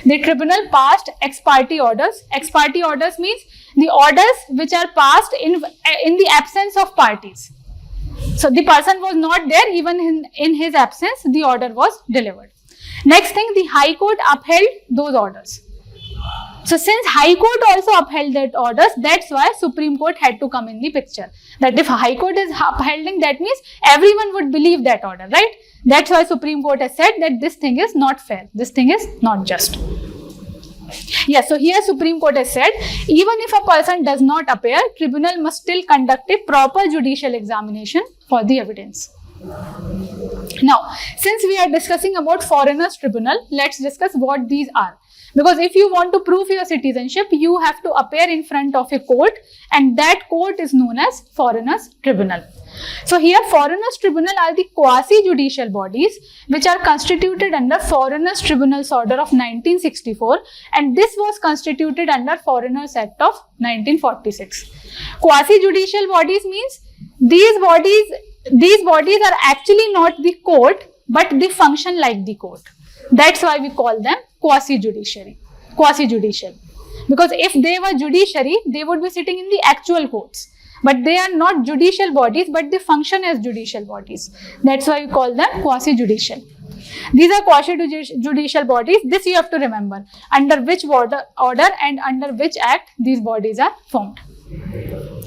The tribunal passed ex parte orders. Ex parte orders means the orders which are passed in the absence of parties. So the person was not there, even in his absence, the order was delivered. Next thing, the High Court upheld those orders. So since High Court also upheld that orders, that's why Supreme Court had to come in the picture. That if High Court is upholding, that means everyone would believe that order, right? That's why Supreme Court has said that this thing is not fair, this thing is not just. Yes, so here Supreme Court has said, even if a person does not appear, tribunal must still conduct a proper judicial examination for the evidence. Now, since we are discussing about foreigners tribunal, let's discuss what these are. Because if you want to prove your citizenship, you have to appear in front of a court, and that court is known as foreigners tribunal. So here foreigners tribunal are the quasi-judicial bodies which are constituted under Foreigners Tribunals Order of 1964, and this was constituted under Foreigners Act of 1946. Quasi-judicial bodies means these bodies are actually not the court, but they function like the court. That's why we call them quasi-judicial. Because if they were judiciary, they would be sitting in the actual courts. But they are not judicial bodies, but they function as judicial bodies. That's why we call them quasi-judicial. These are quasi-judicial bodies. This you have to remember. Under which order and under which act these bodies are formed.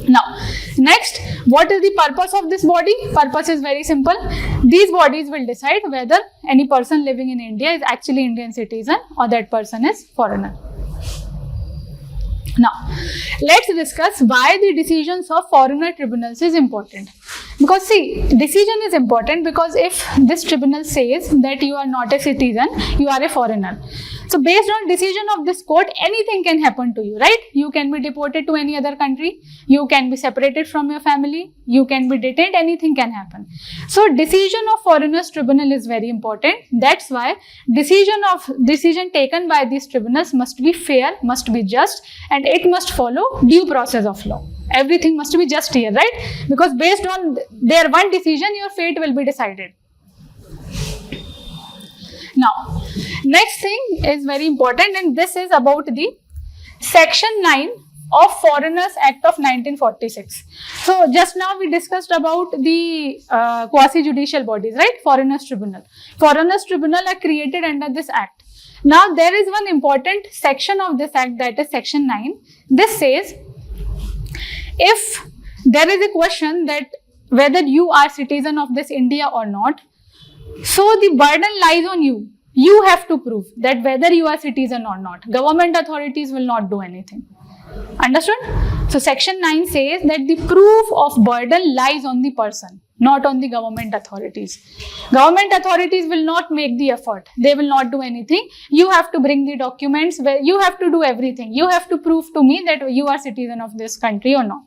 Now, next, what is the purpose of this body? Purpose is very simple. These bodies will decide whether any person living in India is actually Indian citizen or that person is foreigner. Now, let's discuss why the decisions of foreigner tribunals is important. Because see, decision is important because if this tribunal says that you are not a citizen, you are a foreigner. So based on decision of this court, anything can happen to you, right? You can be deported to any other country, you can be separated from your family, you can be detained, anything can happen. So decision of foreigners tribunal is very important. That's why decision taken by these tribunals must be fair, must be just, and it must follow due process of law. Everything must be just here, right? Because based on their one decision, your fate will be decided. Now, next thing is very important, and this is about the Section 9 of Foreigners Act of 1946. So, just now we discussed about the quasi-judicial bodies, right? Foreigners Tribunal. Foreigners Tribunal are created under this act. Now, there is one important section of this act, that is Section 9. This says, if there is a question that whether you are citizen of this India or not, so the burden lies on you. You have to prove that whether you are citizen or not. Government authorities will not do anything. Understood? So section 9 says that the proof of burden lies on the person, not on the government authorities. Government authorities will not make the effort. They will not do anything. You have to bring the documents, where you have to do everything. You have to prove to me that you are citizen of this country or not.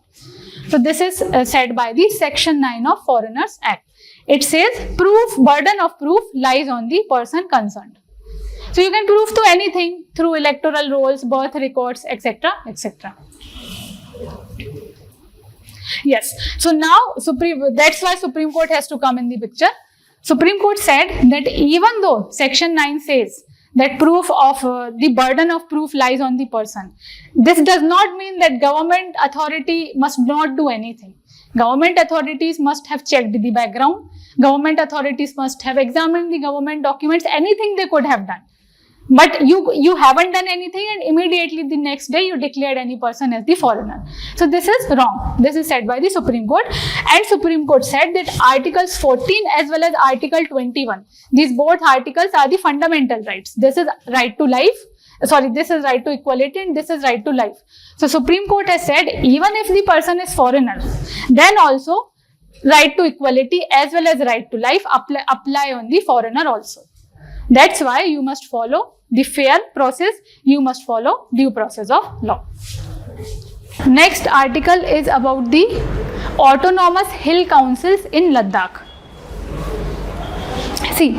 So this is said by the section 9 of Foreigners Act. It says burden of proof lies on the person concerned. So you can prove to anything through electoral rolls, birth records, etc., etc. Yes. So now that's why Supreme Court has to come in the picture. Supreme Court said that even though section 9 says that proof of the burden of proof lies on the person, this does not mean that government authority must not do anything. Government authorities must have checked the background. Government authorities must have examined the government documents, anything they could have done. But you haven't done anything, and immediately the next day you declared any person as the foreigner. So this is wrong. This is said by the Supreme Court, and Supreme Court said that Articles 14 as well as Article 21, these both articles are the fundamental rights. This is right to life. This is right to equality, and this is right to life. So Supreme Court has said even if the person is foreigner, then also right to equality as well as right to life apply on the foreigner also. That's why you must follow the fair process, you must follow due process of law. Next article is about the autonomous hill councils in Ladakh. See,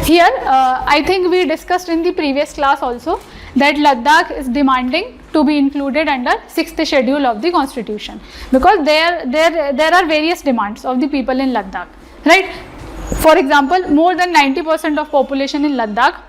here I think we discussed in the previous class also that Ladakh is demanding to be included under 6th schedule of the constitution, because there are various demands of the people in Ladakh, right? For example, more than 90% of population in Ladakh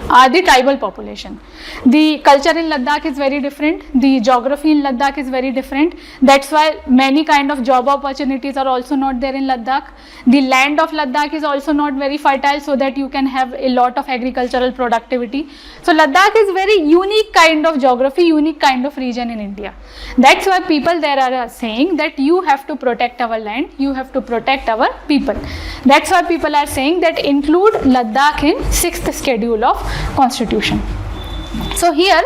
are the tribal population. The culture in Ladakh is very different. The geography in Ladakh is very different. That's why many kind of job opportunities are also not there in Ladakh. The land of Ladakh is also not very fertile, so that you can have a lot of agricultural productivity. So Ladakh is very unique kind of geography, unique kind of region in India. That's why people there are saying that you have to protect our land, you have to protect our people. That's why people are saying that include Ladakh in 6th schedule of constitution. So here,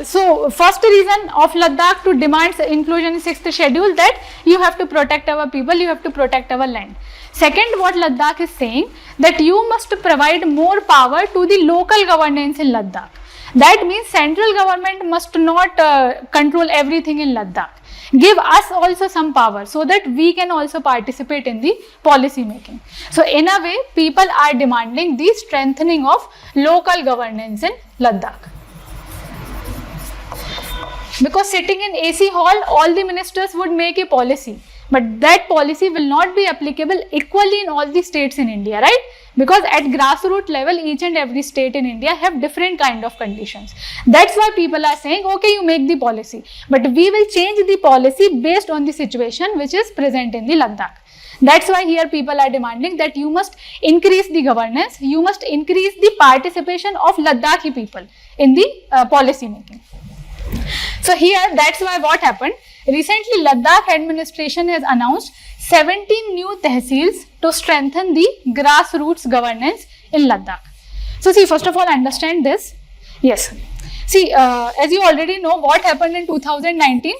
first reason of Ladakh to demand inclusion in 6th schedule, that you have to protect our people, you have to protect our land. Second, what Ladakh is saying, that you must provide more power to the local governance in Ladakh. That means central government must not control everything in Ladakh. Give us also some power so that we can also participate in the policy making. So in a way, people are demanding the strengthening of local governance in Ladakh. Because sitting in AC hall, all the ministers would make a policy, but that policy will not be applicable equally in all the states in India, right? Because at grassroots level, each and every state in India have different kind of conditions. That's why people are saying, okay, you make the policy, but we will change the policy based on the situation which is present in the Ladakh. That's why here people are demanding that you must increase the governance, you must increase the participation of Ladakhi people in the policy making. So here, that's why what happened, recently Ladakh administration has announced 17 new tehsils to strengthen the grassroots governance in Ladakh. So see, first of all, understand this. Yes. See, as you already know, what happened in 2019,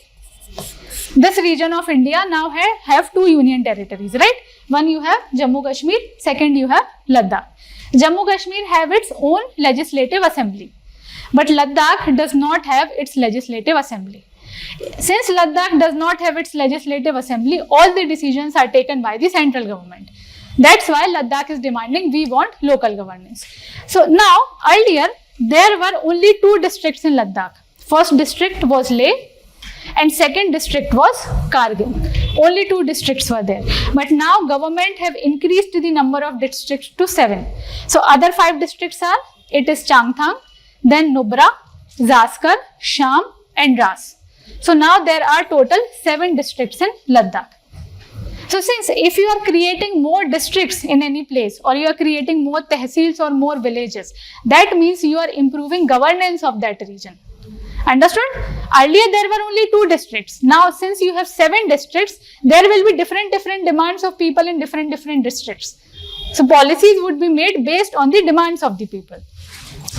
this region of India now have two union territories, right? One you have Jammu Kashmir, second you have Ladakh. Jammu Kashmir have its own legislative assembly, but Ladakh does not have its legislative assembly. Since Ladakh does not have its legislative assembly, all the decisions are taken by the central government. That's why Ladakh is demanding we want local governance. So now, earlier, there were only two districts in Ladakh. First district was Leh and second district was Kargil. Only two districts were there. But now government have increased the number of districts to 7. So other 5 districts are, it is Changthang, then Nubra, Zaskar, Sham and Dras. So now there are total 7 districts in Ladakh. So since if you are creating more districts in any place, or you are creating more tehsils or more villages, that means you are improving governance of that region. Understood? Earlier there were only 2 districts. Now since you have 7 districts, there will be different demands of people in different districts. So policies would be made based on the demands of the people.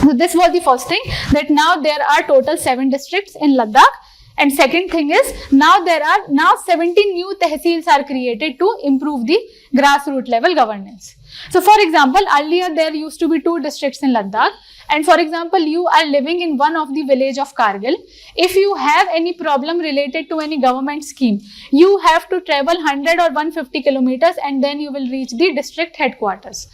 So this was the first thing, that now there are total 7 districts in Ladakh. And second thing is, now there are 17 new tehsils are created to improve the grassroots level governance. So for example, earlier there used to be 2 districts in Ladakh, and for example, you are living in one of the village of Kargil. If you have any problem related to any government scheme, you have to travel 100 or 150 kilometers and then you will reach the district headquarters.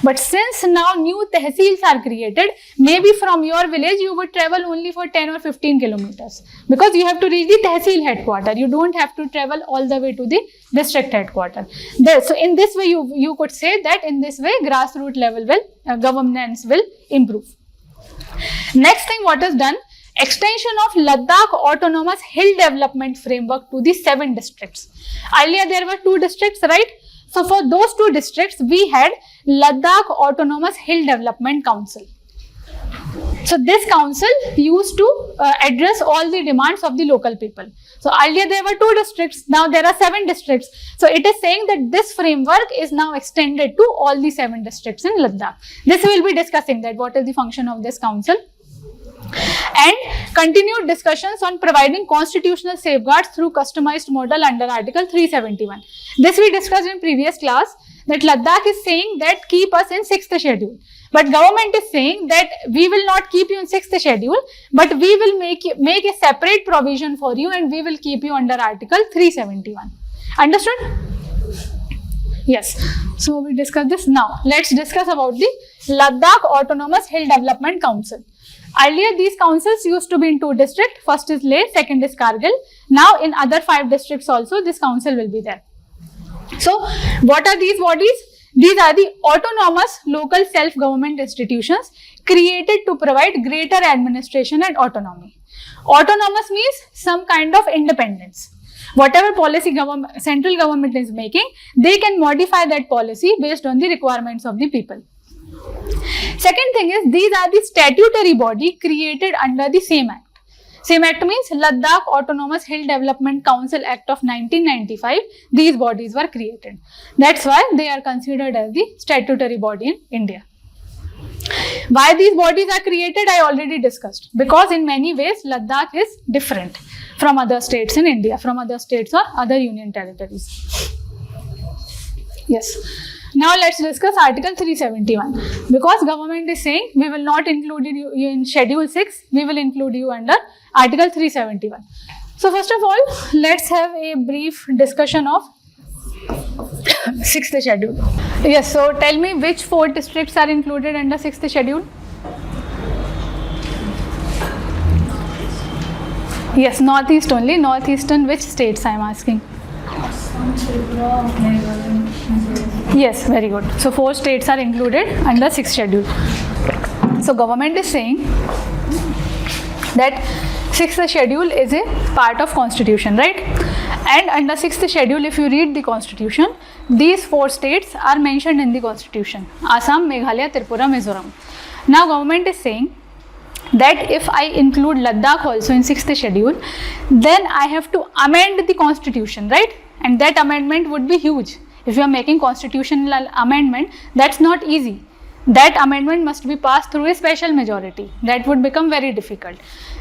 But since now new tehsils are created, maybe from your village you would travel only for 10 or 15 kilometers, because you have to reach the tehsil headquarter. You don't have to travel all the way to the district headquarter. So in this way, you could say that in this way grassroots level governance will improve. Next thing what is done, extension of Ladakh Autonomous Hill Development Framework to the 7 districts. Earlier there were 2 districts, right? So for those 2 districts, we had Ladakh Autonomous Hill Development Council. So this council used to address all the demands of the local people. So earlier there were 2 districts, now there are 7 districts. So it is saying that this framework is now extended to all the 7 districts in Ladakh. This we will be discussing, that what is the function of this council. And continued discussions on providing constitutional safeguards through customized model under Article 371. This we discussed in previous class, that Ladakh is saying that keep us in 6th schedule. But government is saying that we will not keep you in 6th schedule, but we will make a separate provision for you and we will keep you under Article 371. Understood? Yes. So we discussed this. Now let's discuss about the Ladakh Autonomous Hill Development Council. Earlier these councils used to be in 2 districts. First is Leh, second is Kargil. Now in other 5 districts also this council will be there. So what are these bodies? These are the autonomous local self-government institutions created to provide greater administration and autonomy. Autonomous means some kind of independence. Whatever policy central government is making, they can modify that policy based on the requirements of the people. Second thing is, these are the statutory body created under the same act. Same act means Ladakh Autonomous Hill Development Council Act of 1995. These bodies were created. That's why they are considered as the statutory body in India. Why these bodies are created, I already discussed. Because in many ways, Ladakh is different from other states in India, from other states or other union territories. Yes. Now let's discuss Article 371. Because government is saying we will not include you in Schedule 6, we will include you under Article 371. So first of all, let's have a brief discussion of 6th schedule. Yes, so tell me which 4 districts are included under 6th schedule? Yes, northeast only. Northeastern which states I am asking? Yes, very good. So 4 states are included under 6th schedule. So government is saying that 6th schedule is a part of constitution, right? And under 6th schedule, if you read the constitution, these 4 states are mentioned in the constitution: Assam, Meghalaya, Tripura, Mizoram. Now government is saying that if I include Ladakh also in 6th schedule, then I have to amend the constitution, right? And that amendment would be huge. If you are making constitutional amendment, that's not easy. That amendment must be passed through a special majority. That would become very difficult.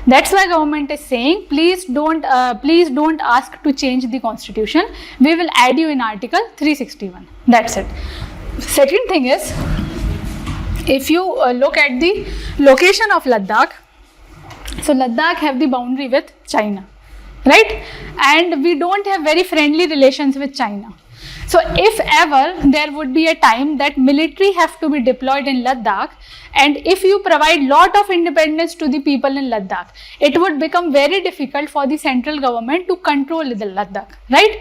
That's why government is saying, please don't ask to change the constitution. We will add you in Article 361. That's it. Second thing is, if you look at the location of Ladakh, so Ladakh have the boundary with China, right? And we don't have very friendly relations with China. So if ever there would be a time that military have to be deployed in Ladakh, and if you provide lot of independence to the people in Ladakh, it would become very difficult for the central government to control the Ladakh, right?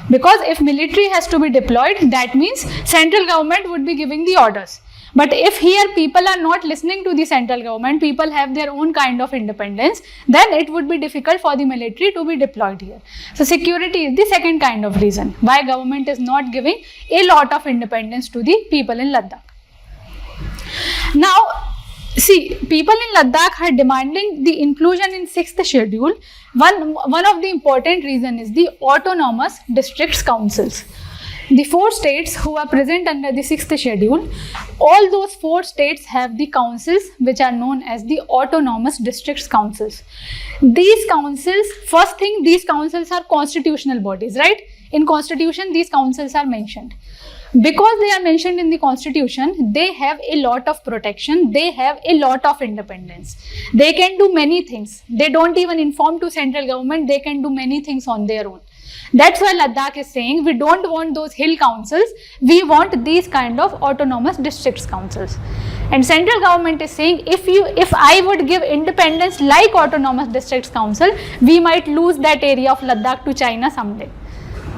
Because if military has to be deployed, that means central government would be giving the orders. But if here people are not listening to the central government, people have their own kind of independence, then it would be difficult for the military to be deployed here. So security is the second kind of reason why government is not giving a lot of independence to the people in Ladakh. Now, see, people in Ladakh are demanding the inclusion in 6th schedule. One of the important reason is the autonomous districts councils. the 4 states who are present under the 6th schedule, all those 4 states have the councils which are known as the autonomous districts councils. These councils, first thing, these councils are constitutional bodies, right? In constitution, these councils are mentioned. Because they are mentioned in the constitution, they have a lot of protection, they have a lot of independence. They can do many things. They don't even inform to central government, they can do many things on their own. That's why Ladakh is saying we don't want those hill councils, we want these kind of autonomous districts councils. And central government is saying if I would give independence like autonomous districts council, we might lose that area of Ladakh to China someday.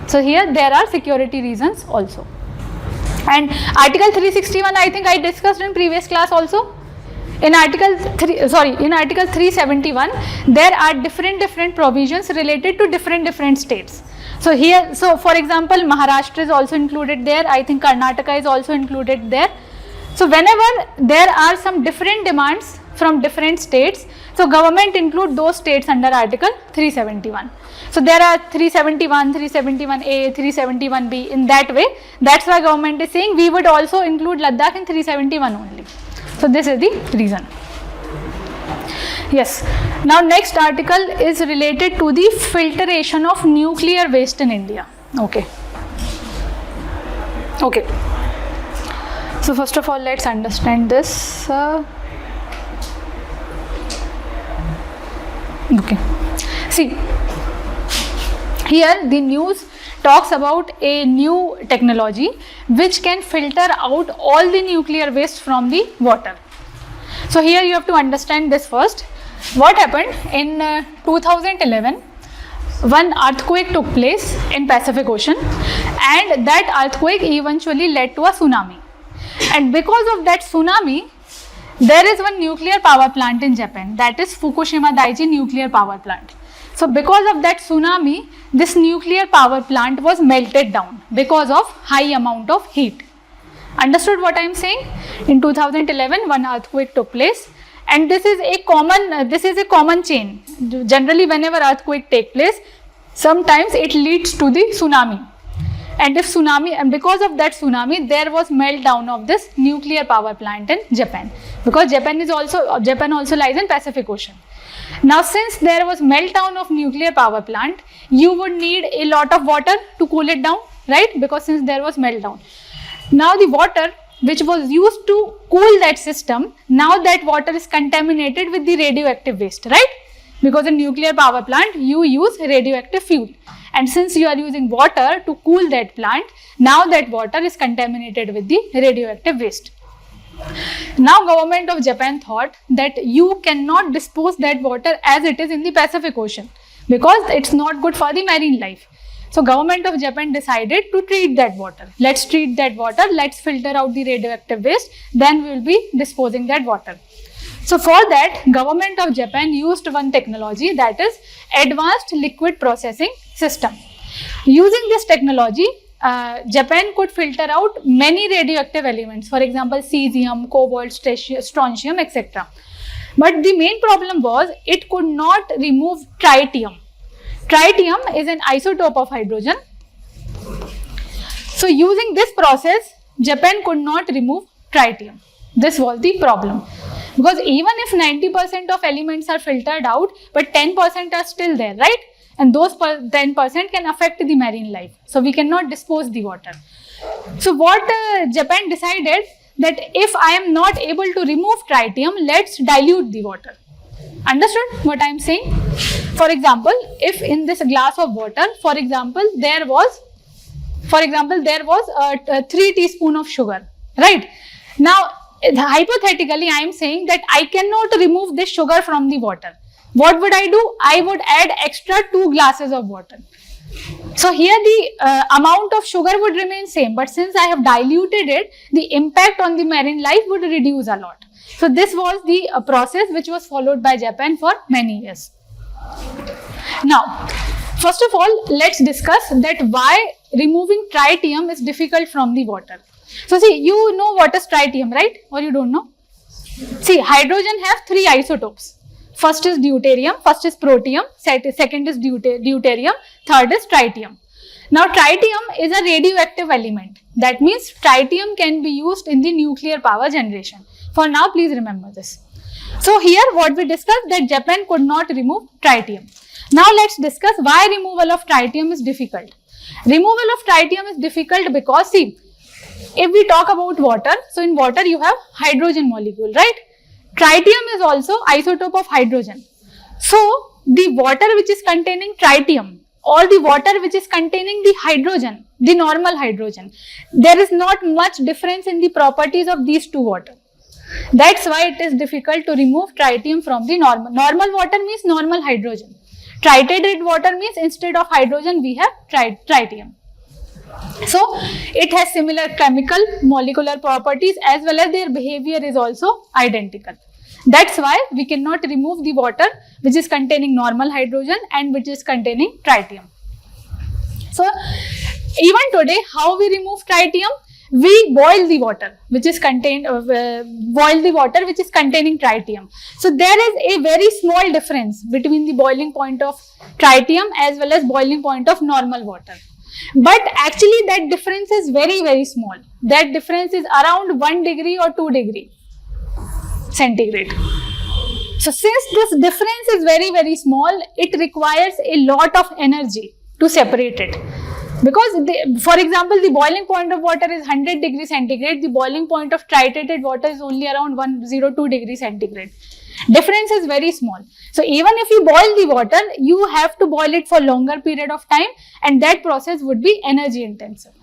So here there are security reasons also. And Article 361, I think I discussed in previous class also. In Article 371, there are different provisions related to different states. So here, so for example, Maharashtra is also included there. I think Karnataka is also included there. So whenever there are some different demands from different states, so government include those states under Article 371. So there are 371, 371A, 371B in that way. That's why government is saying we would also include Ladakh in 371 only. So this is the reason. Yes. Now next article is related to the filtration of nuclear waste in India. Okay. Okay. So first of all, let's understand this. Okay. See. Here the news talks about a new technology which can filter out all the nuclear waste from the water. So here you have to understand this first. What happened in 2011, one earthquake took place in Pacific Ocean, and that earthquake eventually led to a tsunami. And because of that tsunami, there is one nuclear power plant in Japan, that is Fukushima Daiichi nuclear power plant. So because of that tsunami, this nuclear power plant was melted down because of high amount of heat. Understood what I am saying? In 2011, one earthquake took place, and this is a common chain. Generally, whenever earthquake take place, sometimes it leads to the tsunami. And because of that tsunami, there was meltdown of this nuclear power plant in Japan, because Japan also lies in Pacific Ocean. Now, since there was meltdown of nuclear power plant, you would need a lot of water to cool it down, right? Because since there was meltdown. Now the water which was used to cool that system, now that water is contaminated with the radioactive waste, right? Because in nuclear power plant, you use radioactive fuel. And since you are using water to cool that plant, now that water is contaminated with the radioactive waste. Now government of Japan thought that you cannot dispose that water as it is in the Pacific Ocean, because it's not good for the marine life. So government of Japan decided to treat that water. Let's treat that water, let's filter out the radioactive waste, then we will be disposing that water. So for that, government of Japan used one technology, that is advanced liquid processing system. Using this technology, Japan could filter out many radioactive elements, for example, cesium, cobalt, strontium, etc. But the main problem was it could not remove tritium. Tritium is an isotope of hydrogen. So using this process, Japan could not remove tritium. This was the problem. Because even if 90% of elements are filtered out, but 10% are still there, right? And those 10% can affect the marine life. So we cannot dispose the water. So what Japan decided, that if I am not able to remove tritium, let's dilute the water. Understood what I am saying? For example, if in this glass of water, for example, there was 3 teaspoons of sugar, right? Now, hypothetically, I am saying that I cannot remove this sugar from the water. What would I do? I would add extra 2 glasses of water. So here the amount of sugar would remain same, but since I have diluted it, the impact on the marine life would reduce a lot. So this was the process which was followed by Japan for many years. Now, first of all, let's discuss that why removing tritium is difficult from the water. So see, you know what is tritium, right? Or you don't know? See, hydrogen have 3 isotopes. First is deuterium, first is protium, second is deuterium, third is tritium. Now tritium is a radioactive element. That means tritium can be used in the nuclear power generation. For now, please remember this. So here what we discussed, that Japan could not remove tritium. Now let's discuss why removal of tritium is difficult. Removal of tritium is difficult because, see, if we talk about water, so in water you have hydrogen molecule, right? Tritium is also isotope of hydrogen. So the water which is containing tritium or the water which is containing the hydrogen, the normal hydrogen, there is not much difference in the properties of these two water. That's why it is difficult to remove tritium from the normal. Normal water means normal hydrogen. Tritiated water means instead of hydrogen we have tritium. So it has similar chemical molecular properties as well as their behavior is also identical. That's why we cannot remove the water which is containing normal hydrogen and which is containing tritium. So even today, how we remove tritium? We boil the water which is containing tritium. So there is a very small difference between the boiling point of tritium as well as boiling point of normal water. But actually that difference is very, very small. That difference is around 1 degree or 2 degree centigrade. So since this difference is very, very small, it requires a lot of energy to separate it. Because for example, the boiling point of water is 100 degrees centigrade, the boiling point of tritiated water is only around 102 degrees centigrade. Difference is very small. So even if you boil the water, you have to boil it for longer period of time and that process would be energy intensive.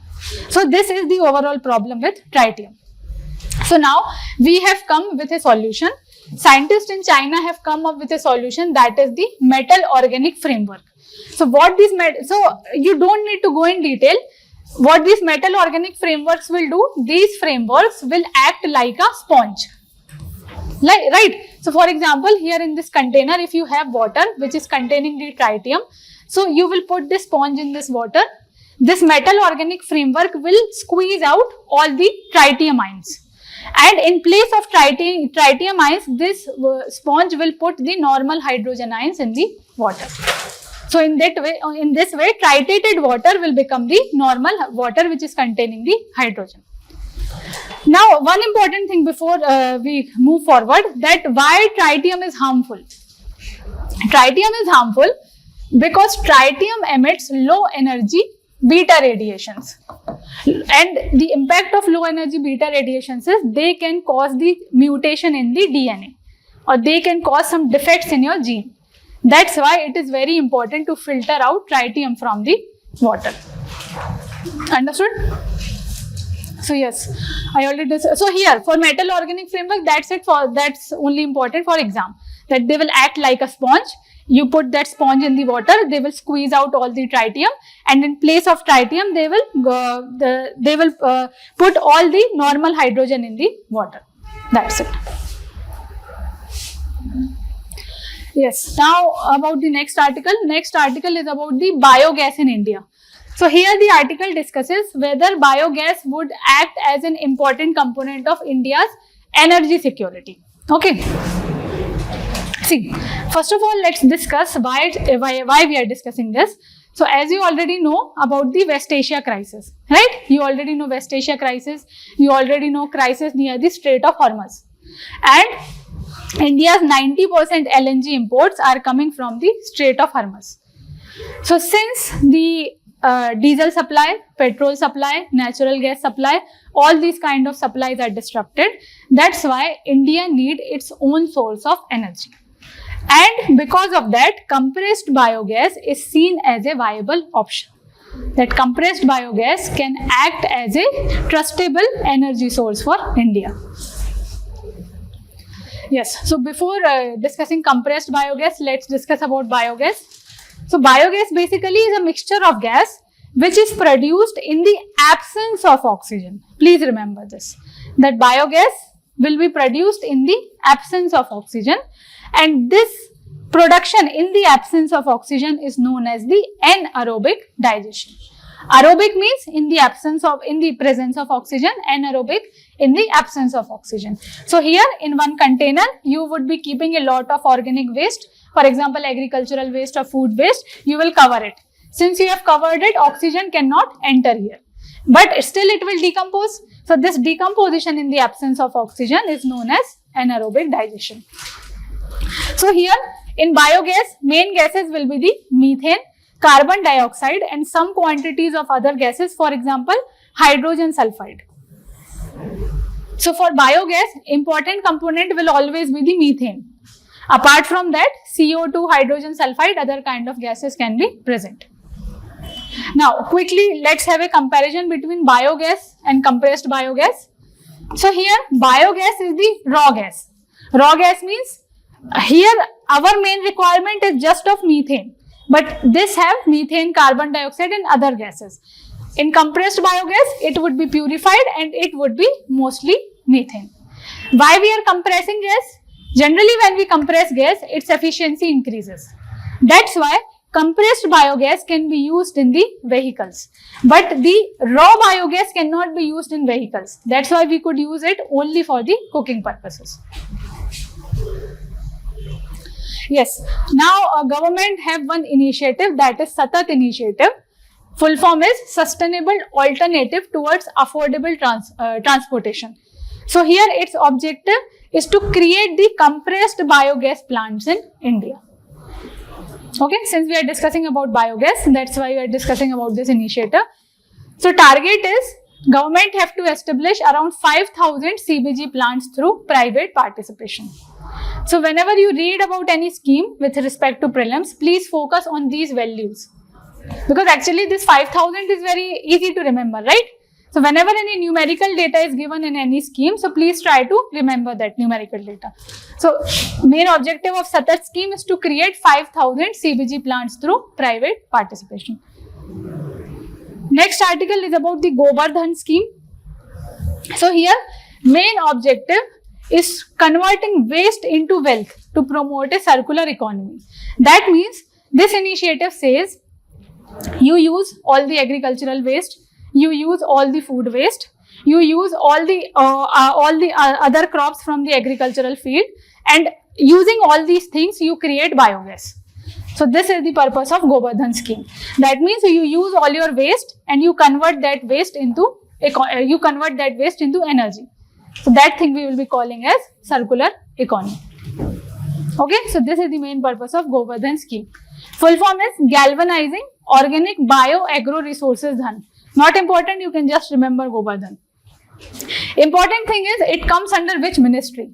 So this is the overall problem with tritium. So now we have come with a solution. Scientists in China have come up with a solution, that is the metal organic framework. So what these so you don't need to go in detail. What these metal organic frameworks will do, these frameworks will act like a sponge. Right. So for example, here in this container, if you have water which is containing the tritium, so you will put this sponge in this water. This metal organic framework will squeeze out all the tritium ions. And in place of tritium ions, this sponge will put the normal hydrogen ions in the water. So in this way, tritiated water will become the normal water which is containing the hydrogen. Now, one important thing before we move forward, that why tritium is harmful. Tritium is harmful because tritium emits low energy beta radiations. And the impact of low energy beta radiations is they can cause the mutation in the DNA or they can cause some defects in your gene. That's why it is very important to filter out tritium from the water. Understood? So yes, I already so here for metal organic framework, that's only important for exam, that they will act like a sponge. You put that sponge in the water, they will squeeze out all the tritium, and in place of tritium, they will put all the normal hydrogen in the water. That's it. Yes. Now about the next article. Next article is about the biogas in India. So here the article discusses whether biogas would act as an important component of India's energy security. Okay. See, first of all, let's discuss why we are discussing this. So as you already know about the West Asia crisis, right? You already know West Asia crisis. You already know crisis near the Strait of Hormuz. And India's 90% LNG imports are coming from the Strait of Hormuz. So since the diesel supply, petrol supply, natural gas supply, all these kind of supplies are disrupted, that's why India needs its own source of energy. And because of that, compressed biogas is seen as a viable option. That compressed biogas can act as a trustable energy source for India. Yes, so before discussing compressed biogas, let's discuss about biogas. So biogas basically is a mixture of gas which is produced in the absence of oxygen. Please remember this, that biogas will be produced in the absence of oxygen, and this production in the absence of oxygen is known as the anaerobic digestion. Aerobic means in the presence of oxygen, anaerobic in the absence of oxygen. So here in one container, you would be keeping a lot of organic waste, for example, agricultural waste or food waste, you will cover it. since you have covered it, oxygen cannot enter here. But still it will decompose. So this decomposition in the absence of oxygen is known as anaerobic digestion. So here in biogas, main gases will be the methane, carbon dioxide and some quantities of other gases, for example, hydrogen sulfide. So for biogas, important component will always be the methane. Apart from that, CO2, hydrogen sulfide, other kind of gases can be present. Now, quickly, let's have a comparison between biogas and compressed biogas. So here, biogas is the raw gas. Raw gas means here our main requirement is just of methane, but this have methane, carbon dioxide and other gases. In compressed biogas, it would be purified and it would be mostly methane. Why we are compressing gas? Generally, when we compress gas, its efficiency increases. That's why compressed biogas can be used in the vehicles. But the raw biogas cannot be used in vehicles. That's why we could use it only for the cooking purposes. Yes, now government have one initiative, that is Satat initiative. Full form is Sustainable Alternative Towards Affordable Transportation. So here its objective is to create the compressed biogas plants in India. Okay, since we are discussing about biogas, that's why we are discussing about this initiative. So target is government have to establish around 5,000 CBG plants through private participation. So whenever you read about any scheme with respect to prelims, please focus on these values. Because actually this 5,000 is very easy to remember, right? So whenever any numerical data is given in any scheme, so please try to remember that numerical data. So main objective of Satat scheme is to create 5,000 CBG plants through private participation. Next article is about the Govardhan scheme. So here main objective is converting waste into wealth to promote a circular economy. That means this initiative says you use all the agricultural waste, you use all the food waste, you use all the other crops from the agricultural field, and using all these things you create biogas. So this is the purpose of Govardhan scheme. That means you use all your waste and you convert that waste into energy. So that thing we will be calling as circular economy. Okay, so this is the main purpose of Govardhan scheme. Full form is Galvanizing Organic Bio Agro Resources Dhan. Not important, you can just remember Govardhan. Important thing is it comes under which ministry?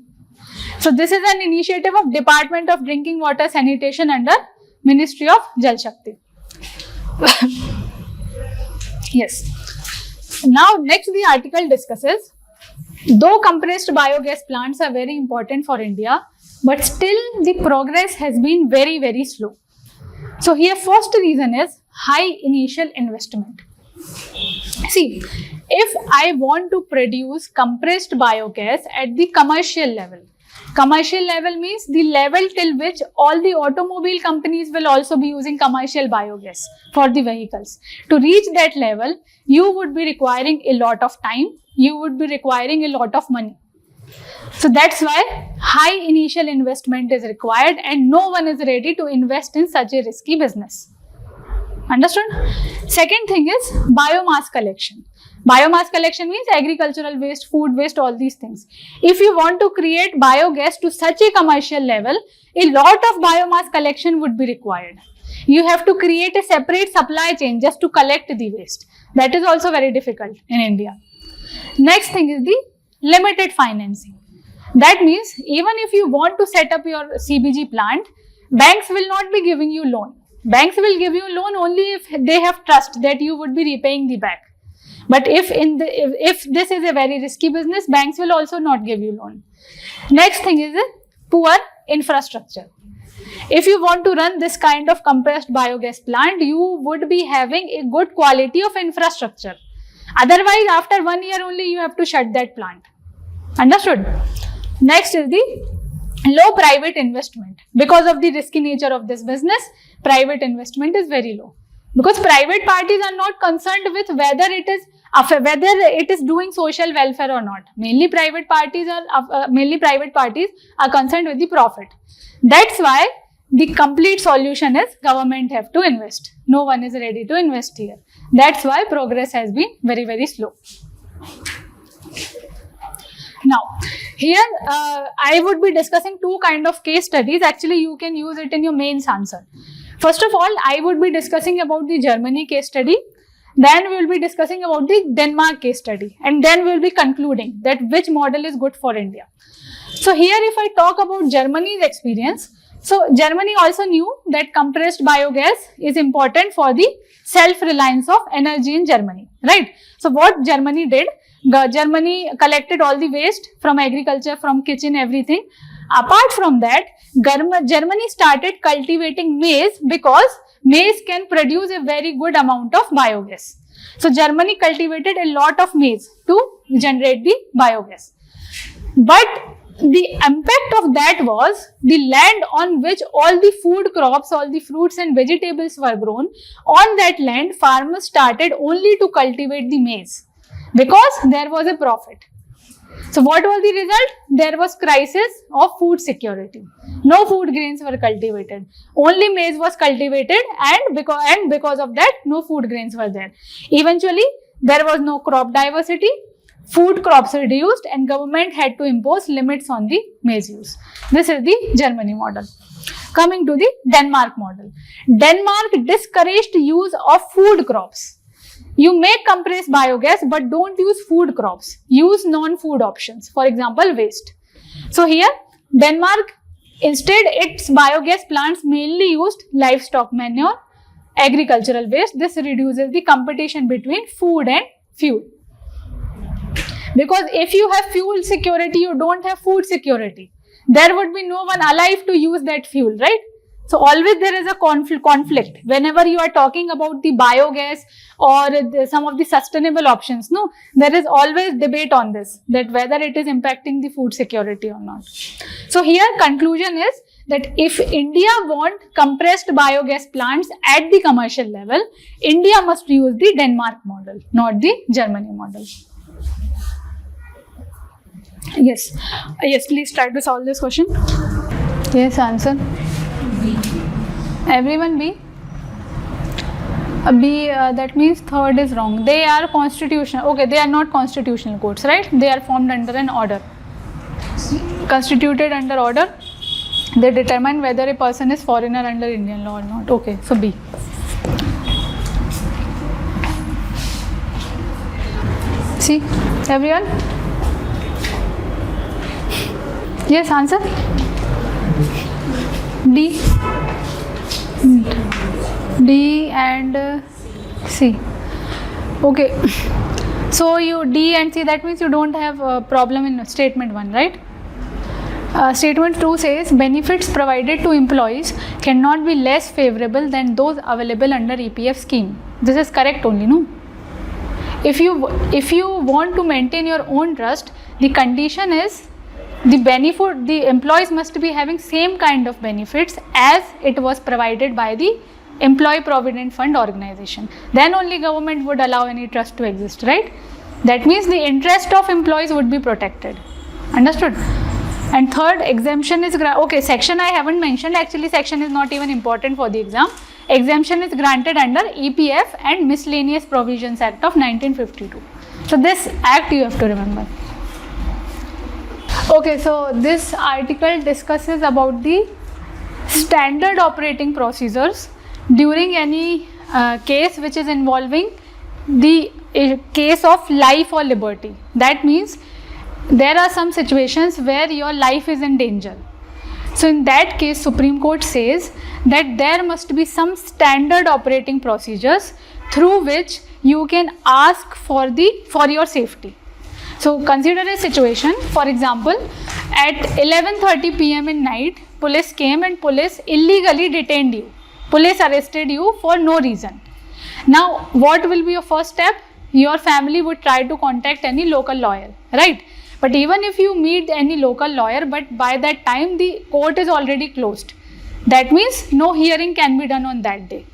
So this is an initiative of Department of Drinking Water Sanitation under Ministry of Jal Shakti. Yes. Now next the article discusses, though compressed biogas plants are very important for India, but still the progress has been very, very slow. So here first reason is high initial investment. See, if I want to produce compressed biogas at the commercial level means the level till which all the automobile companies will also be using commercial biogas for the vehicles. To reach that level, you would be requiring a lot of time, you would be requiring a lot of money. So that's why high initial investment is required and no one is ready to invest in such a risky business. Understood? Second thing is biomass collection. Biomass collection means agricultural waste, food waste, all these things. If you want to create biogas to such a commercial level, a lot of biomass collection would be required. You have to create a separate supply chain just to collect the waste. That is also very difficult in India. Next thing is the limited financing. That means even if you want to set up your CBG plant, banks will not be giving you loan. Banks will give you loan only if they have trust that you would be repaying the back. But if this is a very risky business, banks will also not give you loan. Next thing is a poor infrastructure. If you want to run this kind of compressed biogas plant, you would be having a good quality of infrastructure. Otherwise, after 1 year only, you have to shut that plant. Understood? Next is the low private investment. Because of the risky nature of this business, private investment is very low. Because private parties are not concerned with whether it is doing social welfare or not. Mainly private parties are concerned with the profit. That's why the complete solution is government have to invest. No one is ready to invest here. That's why progress has been very, very slow. Now, here I would be discussing two kind of case studies. Actually, you can use it in your mains answer. First of all, I would be discussing about the Germany case study. Then we will be discussing about the Denmark case study. And then we will be concluding that which model is good for India. So here if I talk about Germany's experience, so Germany also knew that compressed biogas is important for the self-reliance of energy in Germany, right? So what Germany did, Germany collected all the waste from agriculture, from kitchen, everything. Apart from that, Germany started cultivating maize because maize can produce a very good amount of biogas. So Germany cultivated a lot of maize to generate the biogas. But the impact of that was the land on which all the food crops, all the fruits and vegetables were grown. On that land, farmers started only to cultivate the maize because there was a profit. So what was the result? There was crisis of food security. No food grains were cultivated. Only maize was cultivated, and because of that, no food grains were there. Eventually, there was no crop diversity. Food crops reduced and government had to impose limits on the maize use. This is the Germany model. Coming to the Denmark model. Denmark discouraged use of food crops. You make compressed biogas but don't use food crops. Use non-food options. For example, waste. So here, Denmark, instead its biogas plants mainly used livestock manure, agricultural waste. This reduces the competition between food and fuel. Because if you have fuel security, you don't have food security. There would be no one alive to use that fuel, right? So always there is a conflict. Whenever you are talking about the biogas or some of the sustainable options, no, there is always debate on this, that whether it is impacting the food security or not. So here conclusion is that if India want compressed biogas plants at the commercial level, India must use the Denmark model, not the Germany model. Yes, please try to solve this question. Yes, answer. B. Everyone B? B, that means third is wrong. They are constitutional. Okay, they are not constitutional courts, right? They are formed under an order. Constituted under order. They determine whether a person is foreigner under Indian law or not. Okay, so B. See, everyone? Yes, answer? D. D and C. Okay. So you D and C, that means you don't have a problem in statement 1, right? Statement 2 says benefits provided to employees cannot be less favorable than those available under EPF scheme. This is correct only, no? If you want to maintain your own trust, the condition is the employees must be having same kind of benefits as it was provided by the Employee Provident Fund organization. Then only government would allow any trust to exist, right? That means the interest of employees would be protected. Understood? And third, exemption is okay, section I haven't mentioned. Actually, section is not even important for the exam. Exemption is granted under EPF and Miscellaneous Provisions Act of 1952. So this act you have to remember. Okay, so this article discusses about the standard operating procedures during any case which is involving the case of life or liberty. That means there are some situations where your life is in danger. So in that case, Supreme Court says that there must be some standard operating procedures through which you can ask for your safety. So consider a situation, for example, at 11:30 p.m. in night, police came and police illegally detained you. Police arrested you for no reason. Now, what will be your first step? Your family would try to contact any local lawyer, right? But even if you meet any local lawyer, but by that time the court is already closed. That means no hearing can be done on that day.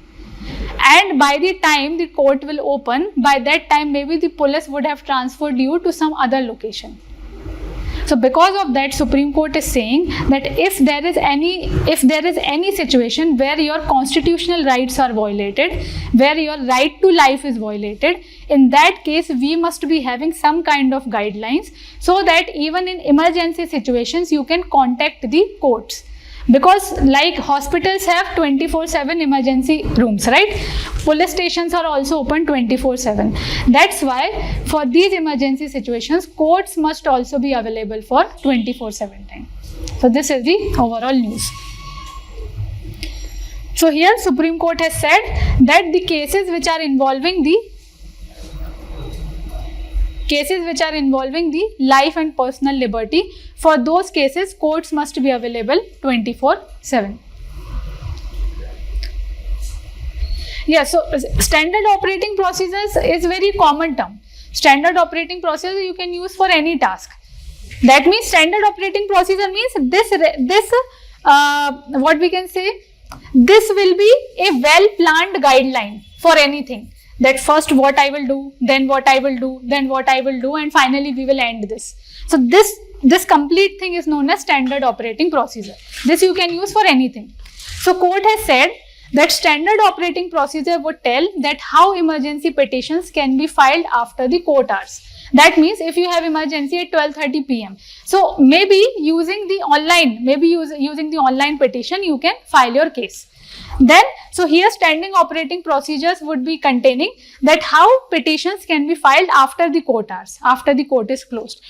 And by the time the court will open, by that time maybe the police would have transferred you to some other location. So because of that, Supreme Court is saying that if there is any situation where your constitutional rights are violated, where your right to life is violated, in that case we must be having some kind of guidelines so that even in emergency situations you can contact the courts. Because like hospitals have 24/7 emergency rooms, right? Police stations are also open 24/7. That's why for these emergency situations, courts must also be available for 24/7 time. So this is the overall news. So here Supreme Court has said that the cases which are involving the life and personal liberty, for those cases courts must be available 24/7. Yeah, so standard operating procedures is very common term. Standard operating procedure you can use for any task. That means standard operating procedure means this what we can say, this will be a well planned guideline for anything. That first what I will do, then what I will do, then what I will do, and finally we will end this. So this complete thing is known as standard operating procedure. This you can use for anything. So court has said that standard operating procedure would tell that how emergency petitions can be filed after the court hours. That means if you have emergency at 12:30 p.m. So maybe using the online petition you can file your case. Then, so here standing operating procedures would be containing that how petitions can be filed after the court hours, after the court is closed.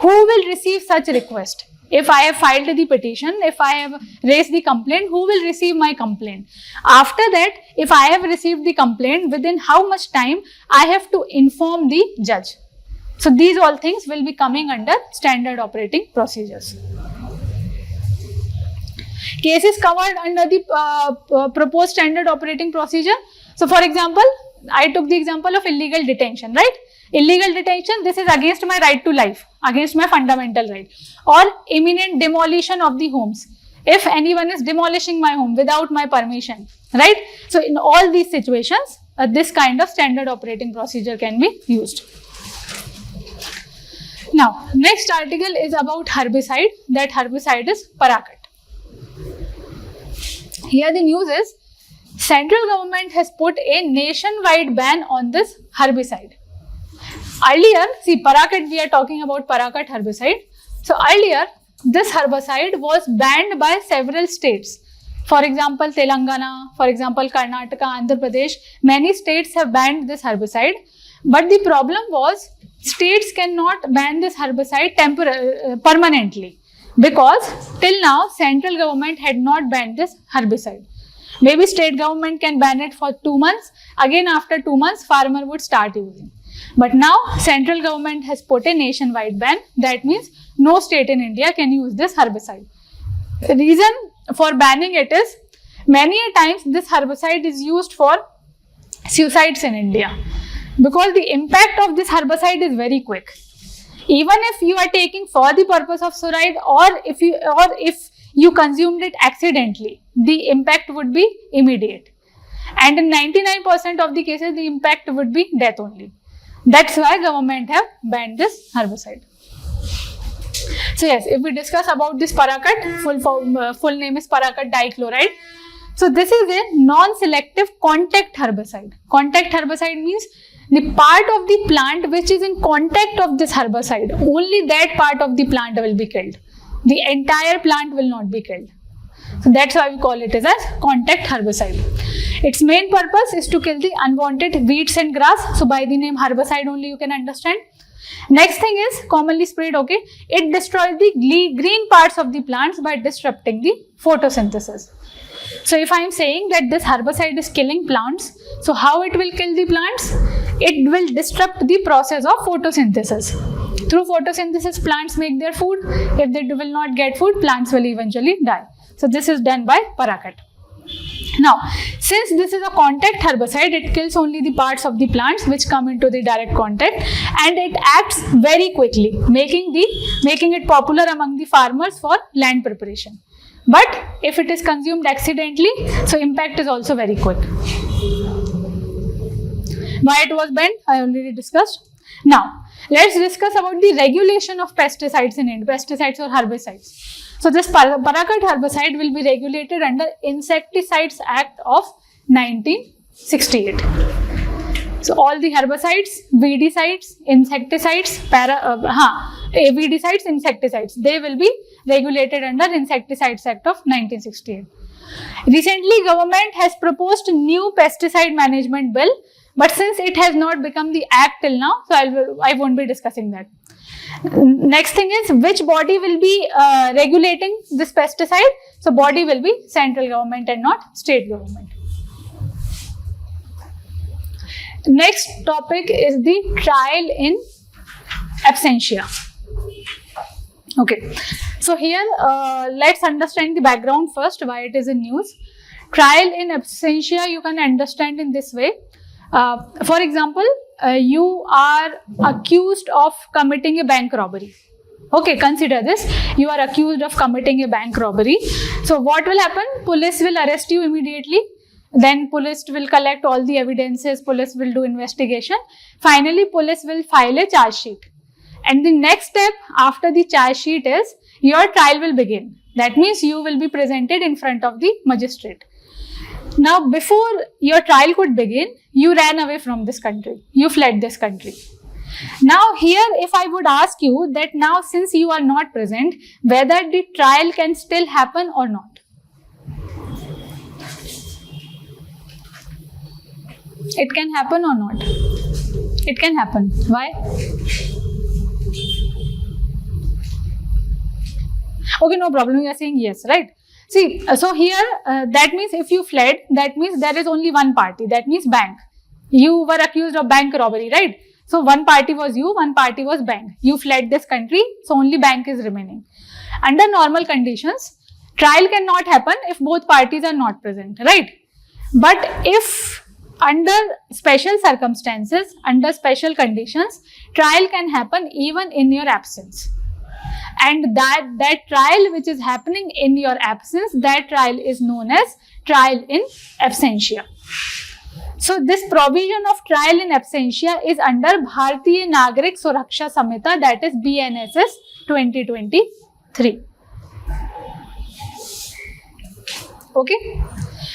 Who will receive such request? If I have filed the petition, if I have raised the complaint, who will receive my complaint? After that, if I have received the complaint, within how much time I have to inform the judge? So these all things will be coming under standard operating procedures. Cases covered under the proposed standard operating procedure. So for example, I took the example of illegal detention, right? Illegal detention, this is against my right to life, against my fundamental right. Or imminent demolition of the homes. If anyone is demolishing my home without my permission, right? So in all these situations, this kind of standard operating procedure can be used. Now, next article is about herbicide. That herbicide is Paraquat. Here the news is, central government has put a nationwide ban on this herbicide. Earlier, see Paraquat, we are talking about Paraquat herbicide. So earlier, this herbicide was banned by several states. For example, Telangana, for example, Karnataka, Andhra Pradesh, many states have banned this herbicide. But the problem was, states cannot ban this herbicide permanently. Because till now, central government had not banned this herbicide. Maybe state government can ban it for 2 months. Again, after 2 months, farmer would start using. But now, central government has put a nationwide ban. That means no state in India can use this herbicide. The reason for banning it is, many a times this herbicide is used for suicides in India. Because the impact of this herbicide is very quick. Even if you are taking for the purpose of suicide, or if you consumed it accidentally, the impact would be immediate. And in 99% of the cases, the impact would be death only. That's why government have banned this herbicide. So yes, if we discuss about this Paraquat, full name is Paraquat dichloride. So this is a non-selective contact herbicide. Contact herbicide means the part of the plant which is in contact of this herbicide, only that part of the plant will be killed. The entire plant will not be killed. So that's why we call it as contact herbicide. Its main purpose is to kill the unwanted weeds and grass. So by the name herbicide only you can understand. Next thing is commonly sprayed, okay. It destroys the green parts of the plants by disrupting the photosynthesis. So if I am saying that this herbicide is killing plants, so how it will kill the plants? It will disrupt the process of photosynthesis. Through photosynthesis, plants make their food. If they will not get food, plants will eventually die. So this is done by Paraquat. Now, since this is a contact herbicide, it kills only the parts of the plants which come into the direct contact, and it acts very quickly, making it popular among the farmers for land preparation. But if it is consumed accidentally, so impact is also very quick. Why it was banned, I already discussed. Now, let's discuss about the regulation of pesticides in India, pesticides or herbicides. So this paraquat herbicide will be regulated under Insecticides Act of 1968. So all the herbicides, weedicides, insecticides, weedicides, insecticides, they will be regulated under Insecticides Act of 1968. Recently, government has proposed new pesticide management bill, but since it has not become the act till now, so I won't be discussing that. Next thing is, which body will be regulating this pesticide? So body will be central government and not state government. Next topic is the trial in absentia. Okay, so here let's understand the background first, why it is in news. Trial in absentia you can understand in this way. For example, you are accused of committing a bank robbery. Okay, consider this. You are accused of committing a bank robbery. So what will happen? Police will arrest you immediately. Then police will collect all the evidences. Police will do investigation. Finally, police will file a charge sheet. And the next step after the charge sheet is your trial will begin. That means you will be presented in front of the magistrate. Now, before your trial could begin, you ran away from this country. You fled this country. Now, here if I would ask you that now since you are not present, whether the trial can still happen or not? It can happen or not? It can happen. Why? Okay, no problem. You are saying yes, right? See, so here that means if you fled, that means there is only one party. That means bank. You were accused of bank robbery, right? So one party was you, one party was bank. You fled this country, so only bank is remaining. Under normal conditions, trial cannot happen if both parties are not present, right? But if under special circumstances, under special conditions, trial can happen even in your absence. And that trial which is happening in your absence, that trial is known as trial in absentia. So this provision of trial in absentia is under Bharatiya Nagarik Suraksha Samhita, that is BNSS 2023. Okay.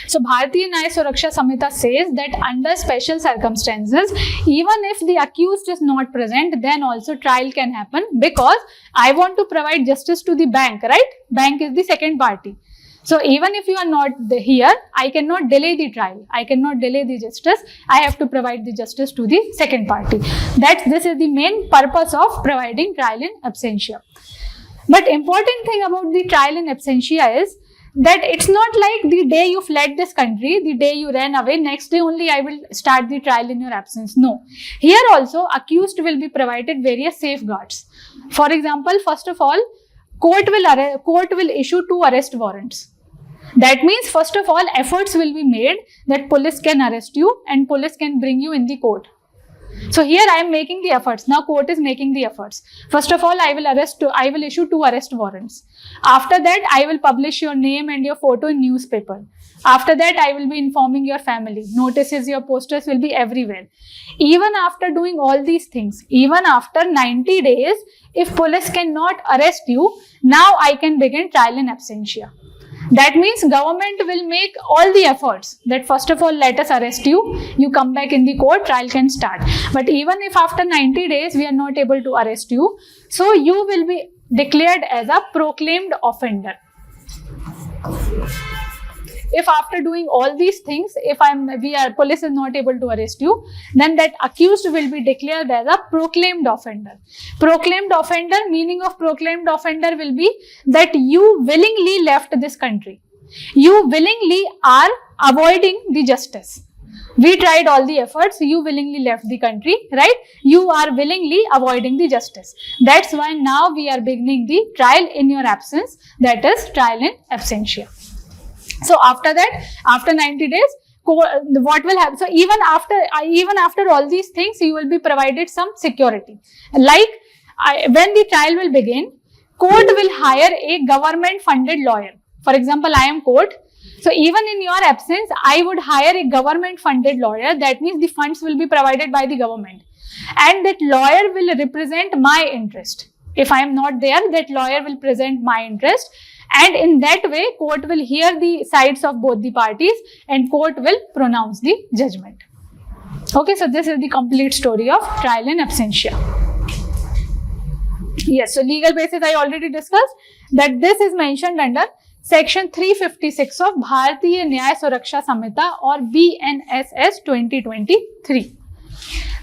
So Bharatiya Nyaya Suraksha Samhita says that under special circumstances, even if the accused is not present, then also trial can happen, because I want to provide justice to the bank, right? Bank is the second party. So even if you are not here, I cannot delay the trial. I cannot delay the justice. I have to provide the justice to the second party. This is the main purpose of providing trial in absentia. But important thing about the trial in absentia is that it's not like the day you fled this country, the day you ran away, next day only I will start the trial in your absence. No. Here also, accused will be provided various safeguards. For example, first of all, court will issue 2 arrest warrants. That means, first of all, efforts will be made that police can arrest you and police can bring you in the court. So here I am making the efforts. Now court is making the efforts. First of all, I will issue 2 arrest warrants. After that, I will publish your name and your photo in newspaper. After that, I will be informing your family. Notices, your posters will be everywhere. Even after doing all these things, even after 90 days, if police cannot arrest you, now I can begin trial in absentia. That means government will make all the efforts that first of all, let us arrest you, you come back in the court, trial can start. But even if after 90 days we are not able to arrest you, so you will be declared as a proclaimed offender. If after doing all these things, police is not able to arrest you, then that accused will be declared as a proclaimed offender. Proclaimed offender, meaning of proclaimed offender will be that you willingly left this country. You willingly are avoiding the justice. We tried all the efforts, you willingly left the country, right? You are willingly avoiding the justice. That's why now we are beginning the trial in your absence, that is trial in absentia. So after that, after 90 days, what will happen? So even after all these things, you will be provided some security. Like when the trial will begin, court will hire a government funded lawyer. For example, I am court. So even in your absence, I would hire a government funded lawyer. That means the funds will be provided by the government. and that lawyer will represent my interest. If I am not there, that lawyer will present my interest, and in that way court will hear the sides of both the parties and court will pronounce the judgment. Okay, so this is the complete story of trial in absentia. Yes, so legal basis I already discussed that this is mentioned under section 356 of Bharatiya Nyaya Suraksha Samhita or BNSS 2023.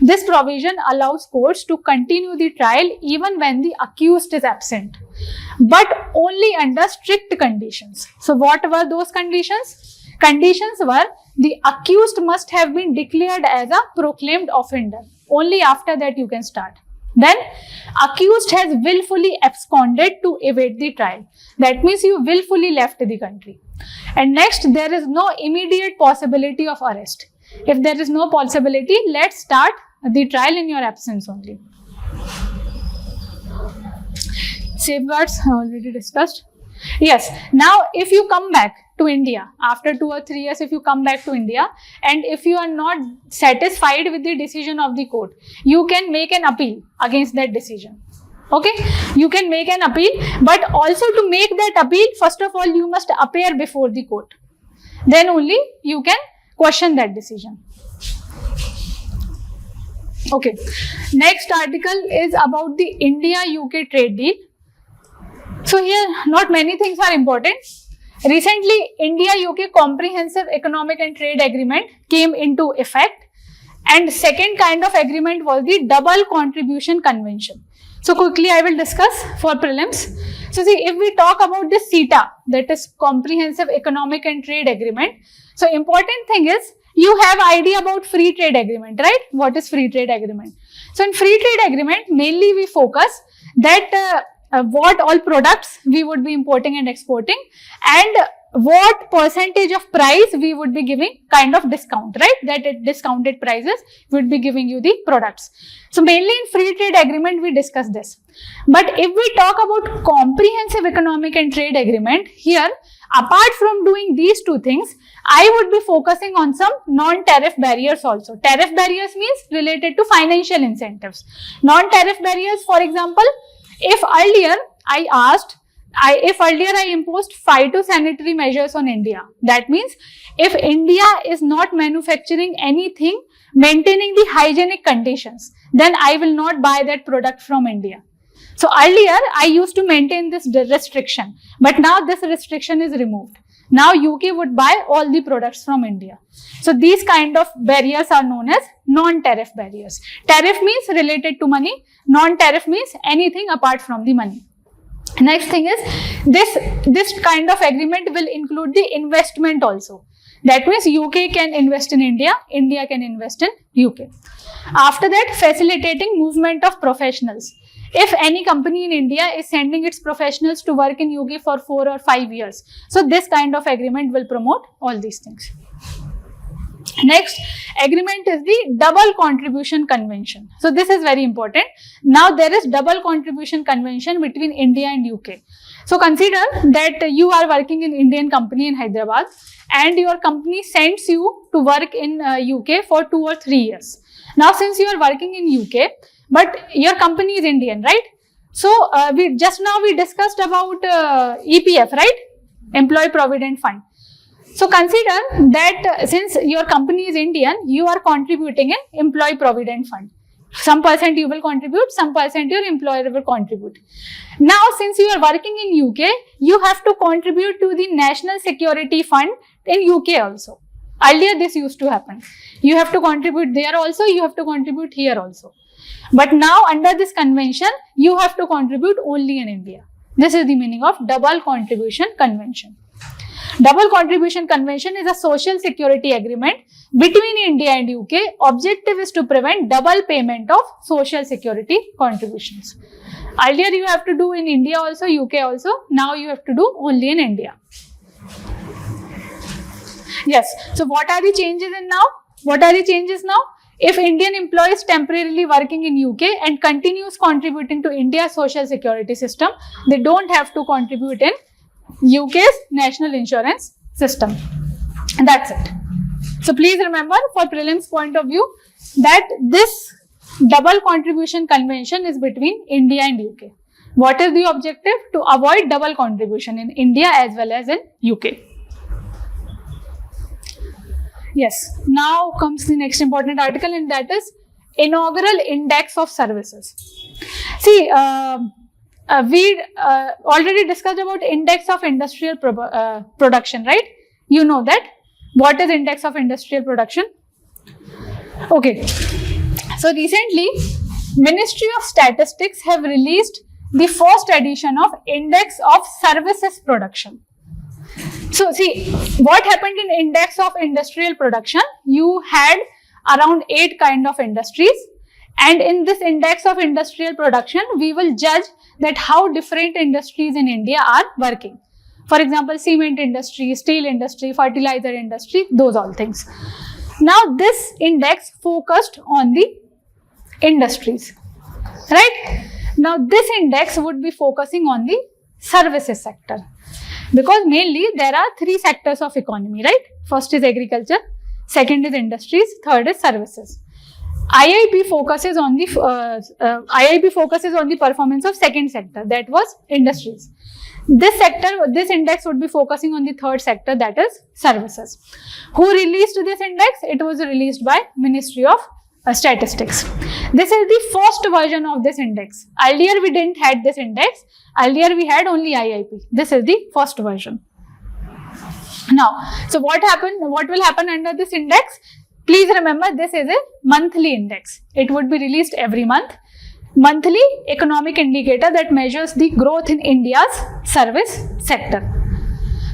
This provision allows courts to continue the trial even when the accused is absent, but only under strict conditions. So what were those conditions? Conditions were the accused must have been declared as a proclaimed offender. Only after that you can start. Then accused has willfully absconded to evade the trial. That means you willfully left the country. And next, there is no immediate possibility of arrest. If there is no possibility, let's start the trial in your absence only. Safeguards I already discussed. Yes, now if you come back to India after 2 or 3 years, if you come back to India and if you are not satisfied with the decision of the court, you can make an appeal against that decision. Okay, you can make an appeal, but also to make that appeal, first of all you must appear before the court. Then only you can question that decision. Okay, next article is about the India-UK trade deal. So here not many things are important. Recently, India-UK Comprehensive Economic and Trade Agreement came into effect, and second kind of agreement was the Double Contribution Convention. So quickly I will discuss for prelims. So see, if we talk about this CETA, that is Comprehensive Economic and Trade Agreement. So important thing is you have idea about free trade agreement, right? What is free trade agreement? So in free trade agreement, mainly we focus that what all products we would be importing and exporting, and what percentage of price we would be giving kind of discount, right? That at discounted prices we would be giving you the products. So mainly in free trade agreement we discuss this. But if we talk about comprehensive economic and trade agreement, here apart from doing these two things, I would be focusing on some non-tariff barriers also. Tariff barriers means related to financial incentives. Non-tariff barriers, for example, if earlier I imposed phytosanitary measures on India, that means if India is not manufacturing anything maintaining the hygienic conditions, then I will not buy that product from India. So earlier I used to maintain this restriction, but now this restriction is removed. Now UK would buy all the products from India. So these kind of barriers are known as non-tariff barriers. Tariff means related to money, non-tariff means anything apart from the money. Next thing is this kind of agreement will include the investment also. That means UK can invest in India, India can invest in UK. After that, facilitating movement of professionals. If any company in India is sending its professionals to work in UK for 4 or 5 years, so this kind of agreement will promote all these things. Next agreement is the Double Contribution Convention. So this is very important. Now there is Double Contribution Convention between India and UK. So consider that you are working in Indian company in Hyderabad and your company sends you to work in UK for 2 or 3 years. Now since you are working in UK, but your company is Indian, right? So we discussed about EPF, right? Employee Provident Fund. So consider that since your company is Indian, you are contributing in Employee Provident Fund. Some percent you will contribute, some percent your employer will contribute. Now since you are working in UK, you have to contribute to the National Security Fund in UK also. Earlier this used to happen. You have to contribute there also, you have to contribute here also. But now under this convention, you have to contribute only in India. This is the meaning of Double Contribution Convention. Double Contribution Convention is a social security agreement between India and UK. Objective is to prevent double payment of social security contributions. Earlier you have to do in India also, UK also. Now you have to do only in India. Yes. So what are the changes in now? What are the changes now? If Indian employee is temporarily working in UK and continues contributing to India's social security system, they don't have to contribute in UK's national insurance system. And that's it. So please remember, for prelims point of view, that this double contribution convention is between India and UK. What is the objective? To avoid double contribution in India as well as in UK. Yes, now comes the next important article, and that is inaugural index of services. See, we already discussed about index of industrial production, right? You know that. What is index of industrial production? Okay. So recently, Ministry of Statistics have released the first edition of Index of Services Production. So see, what happened in Index of Industrial Production? You had around 8 kind of industries, and in this Index of Industrial Production, we will judge that how different industries in India are working. For example, cement industry, steel industry, fertilizer industry, those all things. Now this index focused on the industries, right? Now this index would be focusing on the services sector, because mainly there are 3 sectors of economy, right? First is agriculture, second is industries, third is services. IIP focuses on the performance of second sector, that was industries. This index would be focusing on the third sector, that is services. Who released this index? It was released by Ministry of Statistics. This is the first version of this index. Earlier we didn't had this index. Earlier we had only IIP. This is the first version. Now, so what will happen under this index? Please remember, this is a monthly index. It would be released every month. Monthly economic indicator that measures the growth in India's service sector.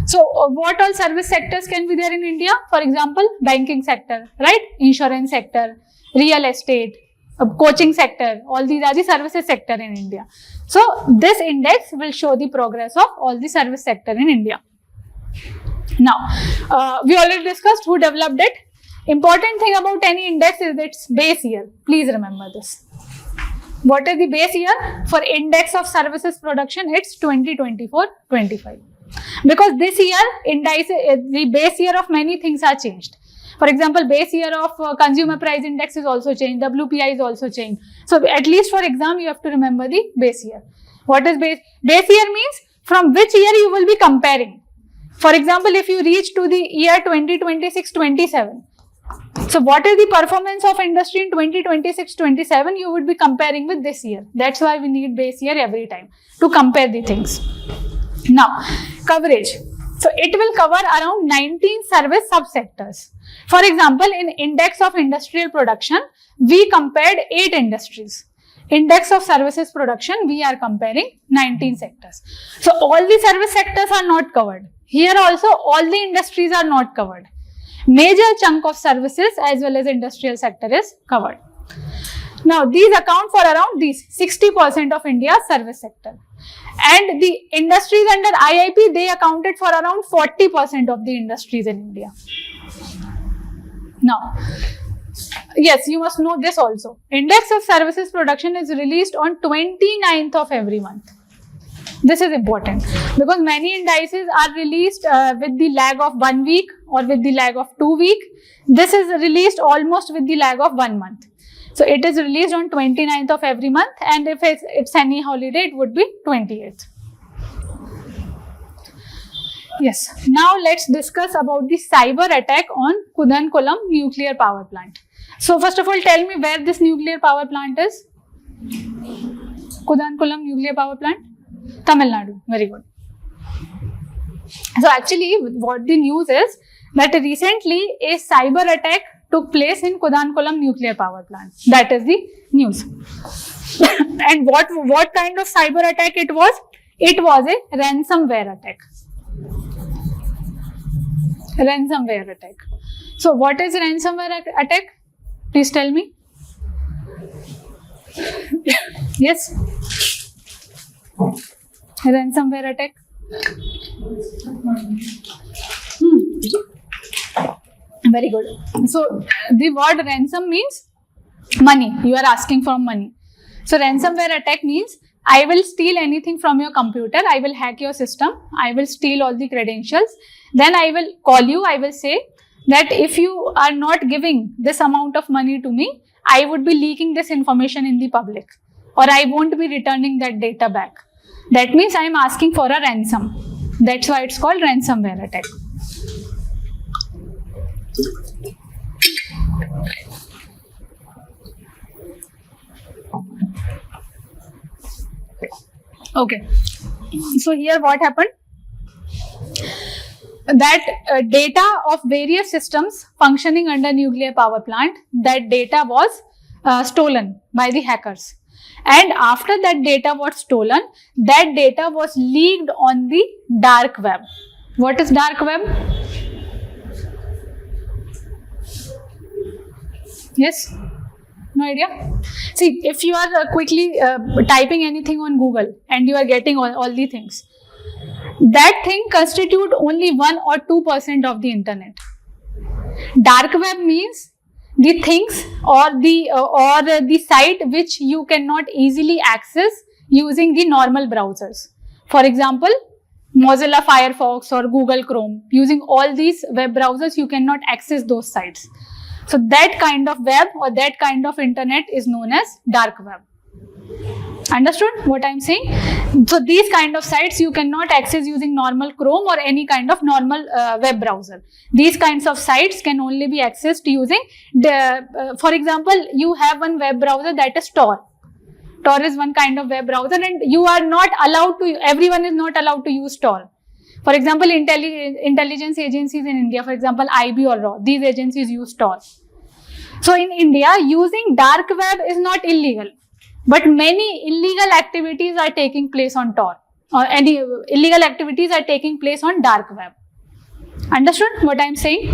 So, what all service sectors can be there in India? For example, banking sector, right? Insurance sector, real estate, coaching sector, all these are the services sector in India. So, this index will show the progress of all the service sector in India. Now, we already discussed who developed it. Important thing about any index is its base year. Please remember this. What is the base year? For Index of Services Production, it's 2024-25. Because this year, the base year of many things are changed. For example, base year of Consumer Price Index is also changed, WPI is also changed. So, at least for exam, you have to remember the base year. What is base? Base year means from which year you will be comparing. For example, if you reach to the year 2026-27, so what is the performance of industry in 2026-27? You would be comparing with this year. That's why we need base year every time to compare the things. Now, coverage. So it will cover around 19 service subsectors. For example, in Index of Industrial Production, we compared 8 industries. Index of Services Production, we are comparing 19 sectors. So all the service sectors are not covered. Here also, all the industries are not covered. Major chunk of services as well as industrial sector is covered. Now, these account for around 60% of India's service sector. And the industries under IIP, they accounted for around 40% of the industries in India. Now, yes, you must know this also. Index of Services Production is released on 29th of every month. This is important because many indices are released with the lag of 1 week or with the lag of 2 weeks. This is released almost with the lag of 1 month. So it is released on 29th of every month, and if it's any holiday, it would be 28th. Yes, now let's discuss about the cyber attack on Kudankulam nuclear power plant. So first of all, tell me where this nuclear power plant is. Kudankulam nuclear power plant? Tamil Nadu. Very good. So actually, what the news is that recently a cyber attack took place in Kudankulam nuclear power plant. That is the news. And what kind of cyber attack it was? It was a ransomware attack. Ransomware attack. So what is ransomware attack? Please tell me. Yes. Ransomware attack. Very good. So the word ransom means money. You are asking for money. So ransomware attack means I will steal anything from your computer. I will hack your system. I will steal all the credentials. Then I will call you. I will say that if you are not giving this amount of money to me, I would be leaking this information in the public, or I won't be returning that data back. That means I am asking for a ransom. That's why it's called ransomware attack. Okay, so here what happened? That data of various systems functioning under nuclear power plant, that data was stolen by the hackers. And after that data was stolen, that data was leaked on the dark web. What is dark web? Yes? No idea? See, if you are quickly typing anything on Google and you are getting all the things, that thing constitute only 1 or 2% of the internet. Dark web means the things or the site which you cannot easily access using the normal browsers. For example, Mozilla Firefox or Google Chrome. Using all these web browsers, you cannot access those sites. So that kind of web or that kind of internet is known as dark web. Understood what I'm saying? So these kind of sites you cannot access using normal Chrome or any kind of normal web browser. These kinds of sites can only be accessed using for example, you have one web browser that is Tor. Tor is one kind of web browser, and you are not allowed to, everyone is not allowed to use Tor. For example, intelligence agencies in India, for example, IB or RAW, these agencies use Tor. So in India, using dark web is not illegal. But many illegal activities are taking place on Tor, or any illegal activities are taking place on dark web. Understood what I am saying?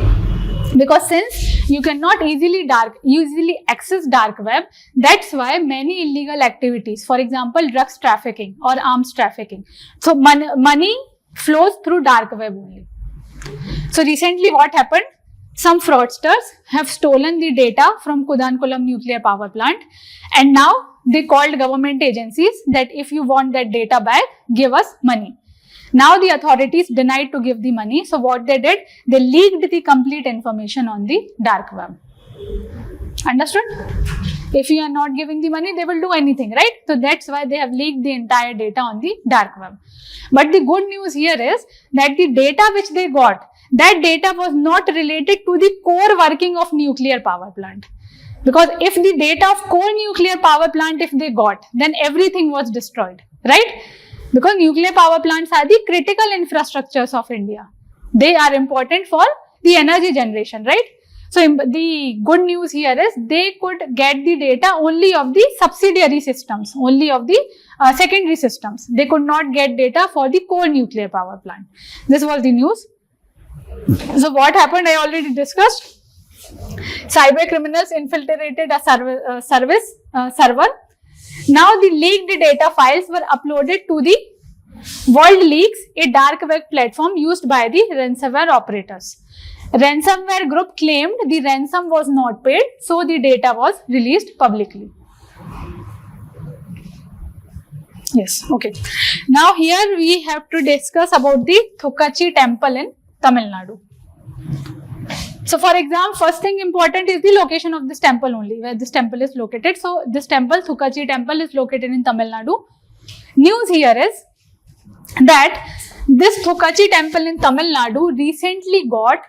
Because since you cannot easily access dark web, that's why many illegal activities, for example, drugs trafficking or arms trafficking. So money flows through dark web only. So recently what happened? Some fraudsters have stolen the data from Kudankulam nuclear power plant, and now they called government agencies that if you want that data back, give us money. Now the authorities denied to give the money. So what they did, they leaked the complete information on the dark web. Understood? If you are not giving the money, they will do anything, right? So that's why they have leaked the entire data on the dark web. But the good news here is that the data which they got, that data was not related to the core working of nuclear power plant. Because if the data of core nuclear power plant, if they got, then everything was destroyed, right? Because nuclear power plants are the critical infrastructures of India. They are important for the energy generation, right? So the good news here is they could get the data only of the subsidiary systems, only of the secondary systems. They could not get data for the core nuclear power plant. This was the news. So what happened, I already discussed. Cyber criminals infiltrated a server. Now the leaked data files were uploaded to the WorldLeaks, a dark web platform used by the ransomware operators. Ransomware group claimed the ransom was not paid, so the data was released publicly. Yes, okay. Now here we have to discuss about the Thukachi temple in Tamil Nadu. So for example, first thing important is the location of this temple only, where this temple is located. So this temple, Thukachi temple, is located in Tamil Nadu. News here is that this Thukachi temple in Tamil Nadu recently got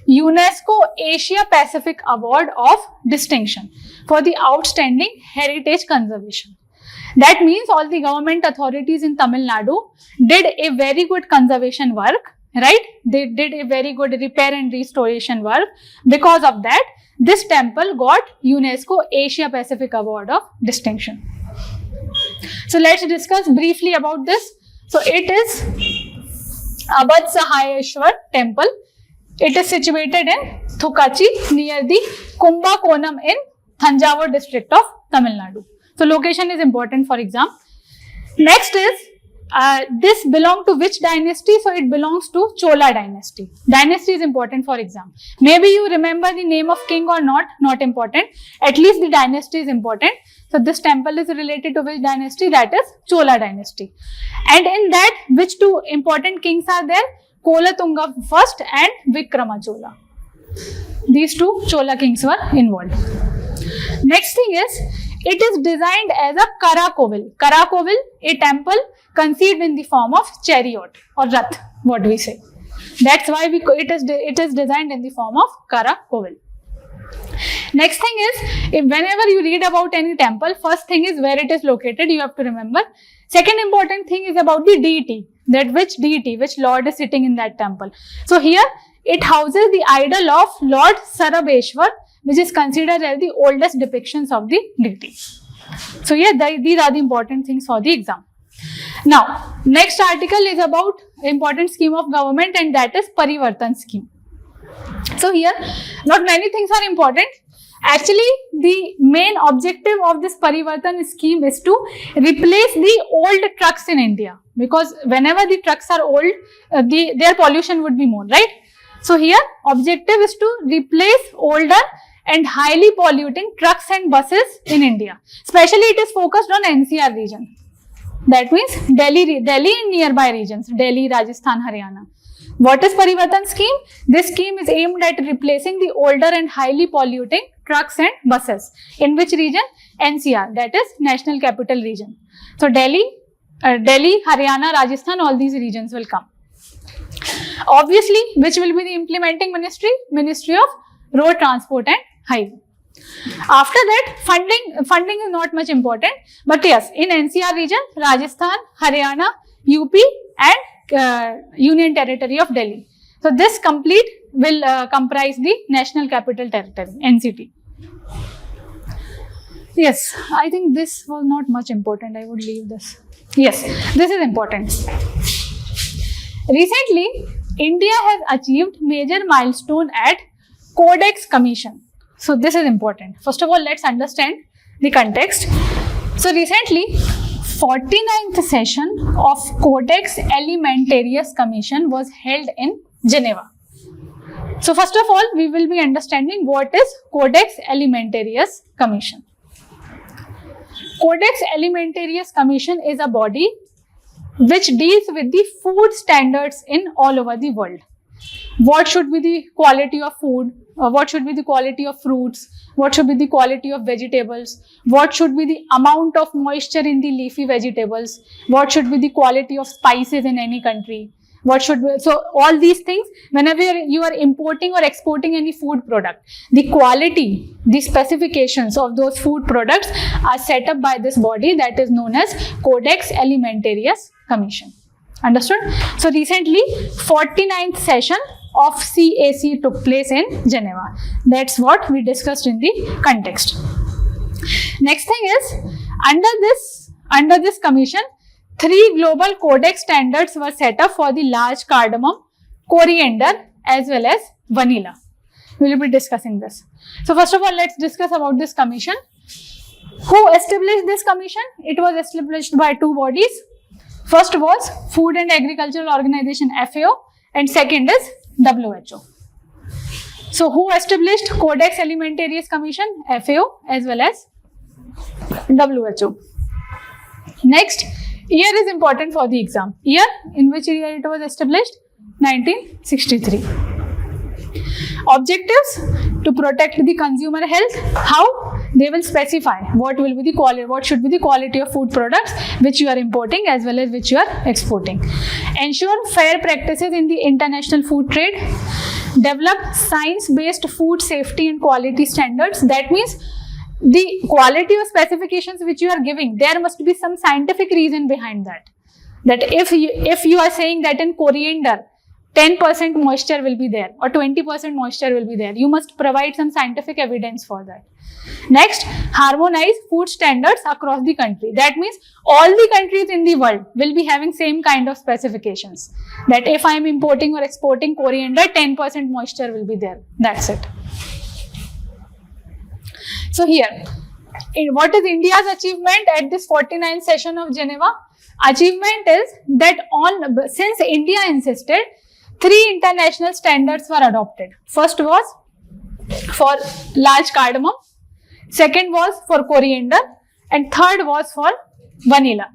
UNESCO Asia Pacific Award of Distinction for the outstanding heritage conservation. That means all the government authorities in Tamil Nadu did a very good conservation work, right? They did a very good repair and restoration work. Because of that, this temple got UNESCO Asia Pacific Award of Distinction. So let's discuss briefly about this. So it is Abhadsahayeshwar temple. It is situated in Thukachi near the Kumbakonam in Thanjavur district of Tamil Nadu. So location is important for exam. Next is this belong to which dynasty? So it belongs to Chola dynasty. Dynasty is important for exam. Maybe you remember the name of king or not important. At least the dynasty is important. So this temple is related to which dynasty? That is Chola dynasty. And in that, which two important kings are there? Kolatunga first and Vikrama Chola. These two Chola kings were involved. Next thing is, it is designed as a Karakovil. Karakovil, a temple conceived in the form of chariot or rath, what we say. That's why it is designed in the form of Karakovil. Next thing is, whenever you read about any temple, first thing is where it is located, you have to remember. Second important thing is about the deity, that which Lord is sitting in that temple. So here, it houses the idol of Lord Sarabeshwar, which is considered as the oldest depictions of the deity. So yeah, these are the important things for the exam. Now, next article is about important scheme of government, and that is Parivartan scheme. So here, not many things are important. Actually, the main objective of this Parivartan scheme is to replace the old trucks in India, because whenever the trucks are old, their pollution would be more, right? So here, objective is to replace older and highly polluting trucks and buses in India. Especially it is focused on NCR region. That means Delhi and nearby regions, Delhi, Rajasthan, Haryana. What is Parivartan scheme? This scheme is aimed at replacing the older and highly polluting trucks and buses. In which region? NCR, that is National Capital Region. So Delhi, Haryana, Rajasthan, all these regions will come. Obviously, which will be the implementing ministry? Ministry of Road Transport and Highway. After that, funding is not much important, but yes, in NCR region, Rajasthan, Haryana, UP and Union Territory of Delhi. So this complete will comprise the National Capital Territory, NCT. Yes, I think this was not much important. I would leave this. Yes, this is important. Recently, India has achieved major milestone at Codex Commission. So this is important. First of all, let's understand the context. So recently, 49th session of Codex Alimentarius Commission was held in Geneva. So first of all, we will be understanding what is Codex Alimentarius Commission. Codex Alimentarius Commission is a body which deals with the food standards in all over the world. What should be the quality of food? What should be the quality of fruits? What should be the quality of vegetables? What should be the amount of moisture in the leafy vegetables? What should be the quality of spices in any country? So all these things, whenever you are importing or exporting any food product, the quality, the specifications of those food products are set up by this body that is known as Codex Alimentarius Commission. Understood? So recently, 49th session of CAC took place in Geneva. That's what we discussed in the context. Next thing is, under this commission, 3 global codex standards were set up for the large cardamom, coriander as well as vanilla. We will be discussing this. So first of all, let's discuss about this commission. Who established this commission? It was established by 2 bodies. First was Food and Agricultural Organization, FAO, and second is WHO. So who established Codex Alimentarius Commission? FAO as well as WHO. Next, year is important for the exam. Year, in which year it was established? 1963. Objectives: to protect the consumer health. How? They will specify what will be the quality, what should be the quality of food products which you are importing as well as which you are exporting. Ensure fair practices in the international food trade. Develop science-based food safety and quality standards. That means the quality of specifications which you are giving, there must be some scientific reason behind that. That if you are saying that in coriander 10% moisture will be there or 20% moisture will be there, you must provide some scientific evidence for that. Next, harmonize food standards across the country. That means all the countries in the world will be having same kind of specifications. That if I am importing or exporting coriander, 10% moisture will be there. That's it. So here, what is India's achievement at this 49th session of Geneva? Achievement is that since India insisted, 3 international standards were adopted. First was for large cardamom, second was for coriander, and third was for vanilla.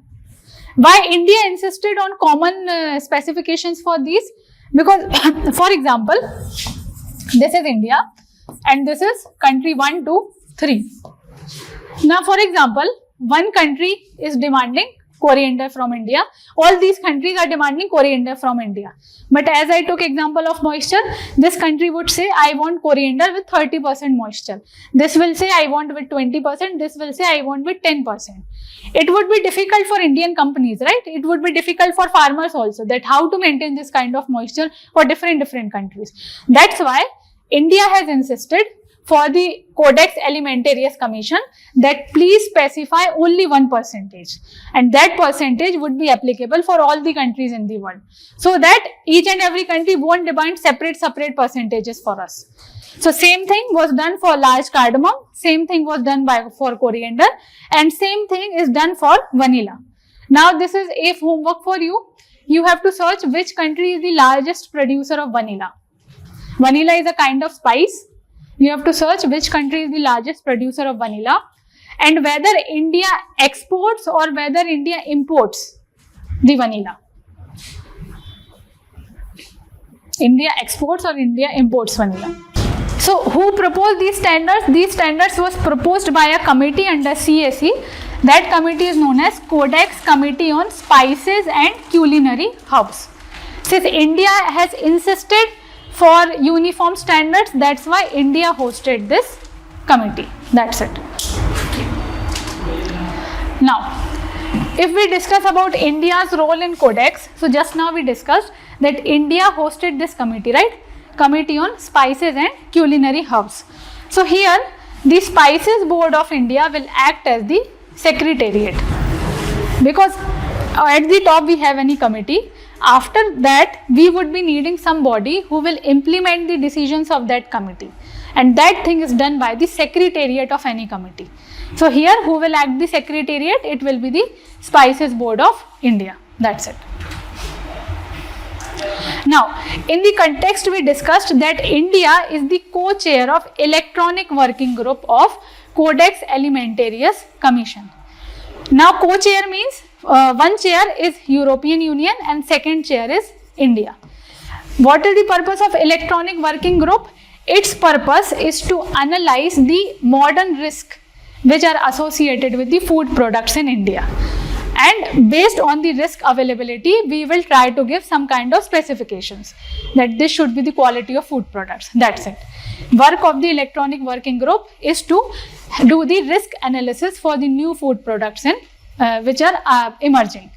Why India insisted on common specifications for these? Because, for example, this is India and this is country 1, 2, 3. Now, for example, one country is demanding coriander from India. All these countries are demanding coriander from India. But as I took example of moisture, this country would say, I want coriander with 30% moisture. This will say, I want with 20%. This will say, I want with 10%. It would be difficult for Indian companies, right? It would be difficult for farmers also, that how to maintain this kind of moisture for different countries. That's why India has insisted for the Codex Alimentarius Commission that please specify only 1%, and that percentage would be applicable for all the countries in the world, so that each and every country won't demand separate percentages for us. So same thing was done for large cardamom, same thing was done for coriander, and same thing is done for vanilla. Now this is a homework for you. You have to search which country is the largest producer of vanilla. Vanilla is a kind of spice. You have to search which country is the largest producer of vanilla, and whether India exports or whether India imports the vanilla. India exports or India imports vanilla. So who proposed these standards? These standards was proposed by a committee under CSE. That committee is known as Codex Committee on Spices and Culinary Herbs. Since India has insisted for uniform standards, that's why India hosted this committee. That's it. Now, if we discuss about India's role in Codex, so just now we discussed that India hosted this committee, right? Committee on Spices and Culinary Herbs. So here, the Spices Board of India will act as the secretariat, because at the top we have any committee. After that, we would be needing somebody who will implement the decisions of that committee, and that thing is done by the secretariat of any committee. So here, who will act the secretariat? It will be the Spices Board of India. That's it. Now, in the context, we discussed that India is the co-chair of Electronic Working Group of Codex Alimentarius Commission. Now, co-chair means one chair is European Union and second chair is India. What is the purpose of Electronic Working Group? Its purpose is to analyze the modern risks which are associated with the food products in India. And based on the risk availability, we will try to give some kind of specifications that this should be the quality of food products. That's it. Work of the Electronic Working Group is to do the risk analysis for the new food products in which are emerging.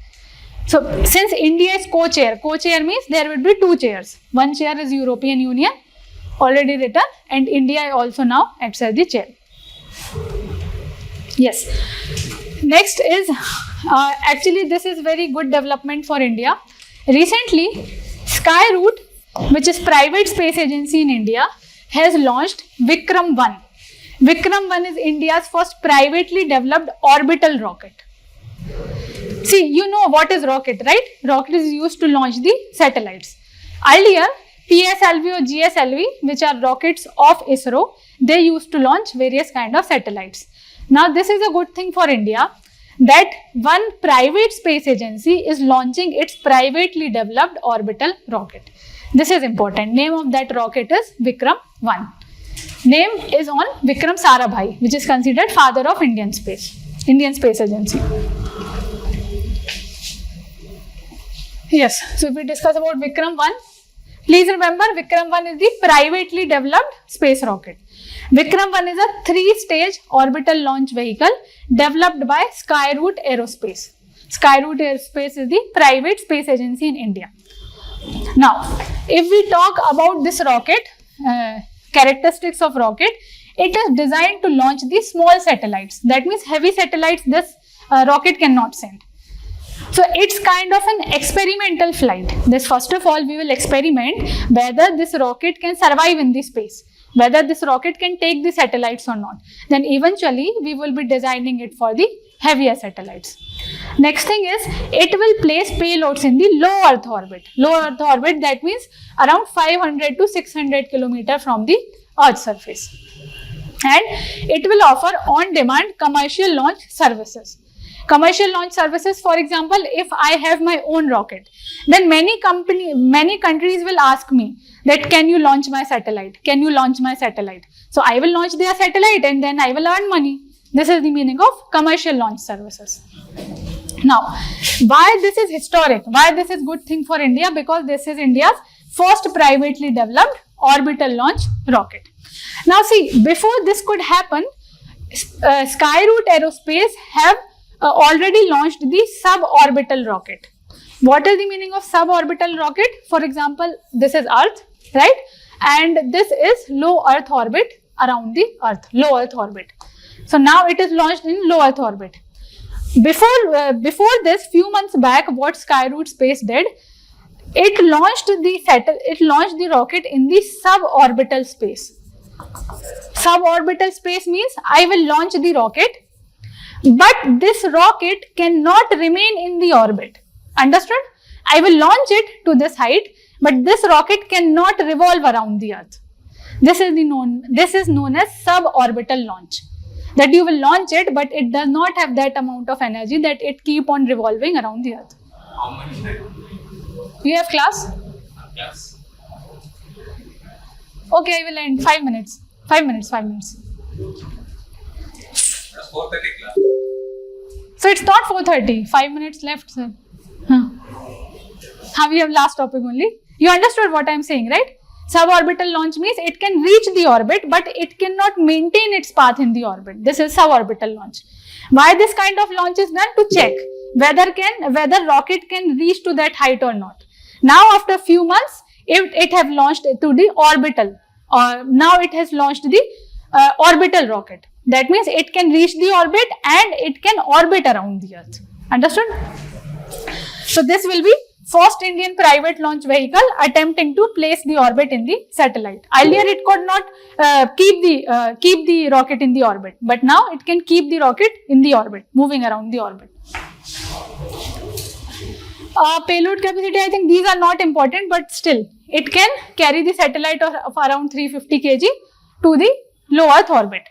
So since India is co-chair means there will be two chairs. One chair is European Union, already written, and India also now acts as the chair. Yes. Next is, actually this is very good development for India. Recently, Skyroot, which is private space agency in India, has launched Vikram 1. Vikram 1 is India's first privately developed orbital rocket. See, you know what is rocket, right? Rocket is used to launch the satellites. Earlier, PSLV or GSLV, which are rockets of ISRO, they used to launch various kind of satellites. Now, this is a good thing for India, that one private space agency is launching its privately developed orbital rocket. This is important. Name of that rocket is Vikram 1. Name is on Vikram Sarabhai, which is considered father of Indian Space Agency. Yes, so if we discuss about Vikram 1, please remember Vikram 1 is the privately developed space rocket. Vikram 1 is a 3-stage orbital launch vehicle developed by Skyroot Aerospace. Skyroot Aerospace is the private space agency in India. Now, if we talk about this rocket, characteristics of rocket, it is designed to launch the small satellites. That means heavy satellites this rocket cannot send. So it's kind of an experimental flight. This, first of all, we will experiment whether this rocket can survive in the space, whether this rocket can take the satellites or not. Then eventually we will be designing it for the heavier satellites. Next thing is, it will place payloads in the low Earth orbit. Low Earth orbit, that means around 500 to 600 km from the Earth surface. And it will offer on-demand commercial launch services. Commercial launch services, for example, if I have my own rocket, then many countries will ask me that can you launch my satellite? Can you launch my satellite? So I will launch their satellite and then I will earn money. This is the meaning of commercial launch services. Now, why this is historic? Why this is good thing for India? Because this is India's first privately developed orbital launch rocket. Now see, before this could happen, Skyroot Aerospace have already launched the suborbital rocket. What is the meaning of suborbital rocket? For example, this is Earth, right? And this is low Earth orbit around the Earth, low Earth orbit. So now it is launched in low Earth orbit. Before this, few months back, what Skyroot Space did, it launched the rocket in the suborbital space. Suborbital space means I will launch the rocket, but this rocket cannot remain in the orbit. Understood? I will launch it to this height, but this rocket cannot revolve around the Earth. This is known as suborbital launch. That you will launch it, but it does not have that amount of energy that it keep on revolving around the Earth. How much is that? You have class? Yes. Okay, I will end. 5 minutes. 5 minutes. That's 4:30 class. So it's not 4:30. 5 minutes left, sir. We have last topic only. You understood what I am saying, right? Suborbital launch means it can reach the orbit, but it cannot maintain its path in the orbit. This is suborbital launch. Why this kind of launch is done? To check whether rocket can reach to that height or not. Now after few months, it have launched to the orbital, or now it has launched the orbital rocket. That means it can reach the orbit and it can orbit around the Earth. Understood? So this will be first Indian private launch vehicle attempting to place the orbit in the satellite. Earlier it could not keep the rocket in the orbit, but now it can keep the rocket in the orbit, moving around the orbit. Payload capacity, I think these are not important, but still it can carry the satellite of around 350 kg to the low Earth orbit.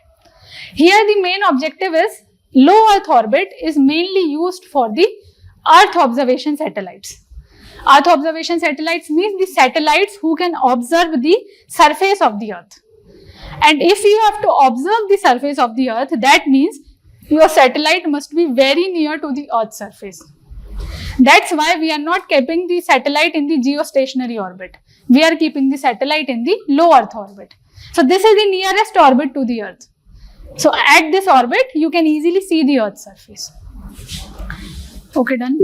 Here the main objective is low Earth orbit is mainly used for the Earth observation satellites. Earth observation satellites means the satellites who can observe the surface of the Earth. And if you have to observe the surface of the Earth, that means your satellite must be very near to the Earth's surface. That's why we are not keeping the satellite in the geostationary orbit. We are keeping the satellite in the low Earth orbit. So this is the nearest orbit to the Earth. So at this orbit, you can easily see the Earth's surface. Okay, done.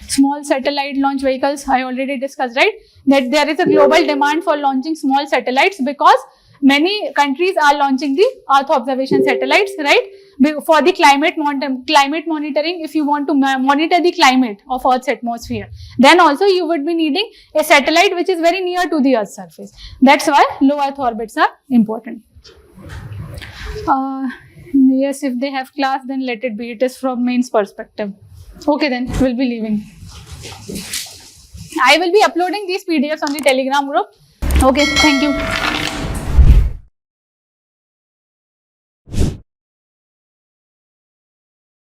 Small satellite launch vehicles, I already discussed, right? That there is a global demand for launching small satellites because many countries are launching the Earth observation satellites, right? For the climate monitoring, if you want to monitor the climate of Earth's atmosphere, then also you would be needing a satellite which is very near to the Earth's surface. That's why low Earth orbits are important. Yes, if they have class, then let it be. It is from mains perspective. Okay, then we'll be leaving. I will be uploading these PDFs on the Telegram group. Okay, thank you.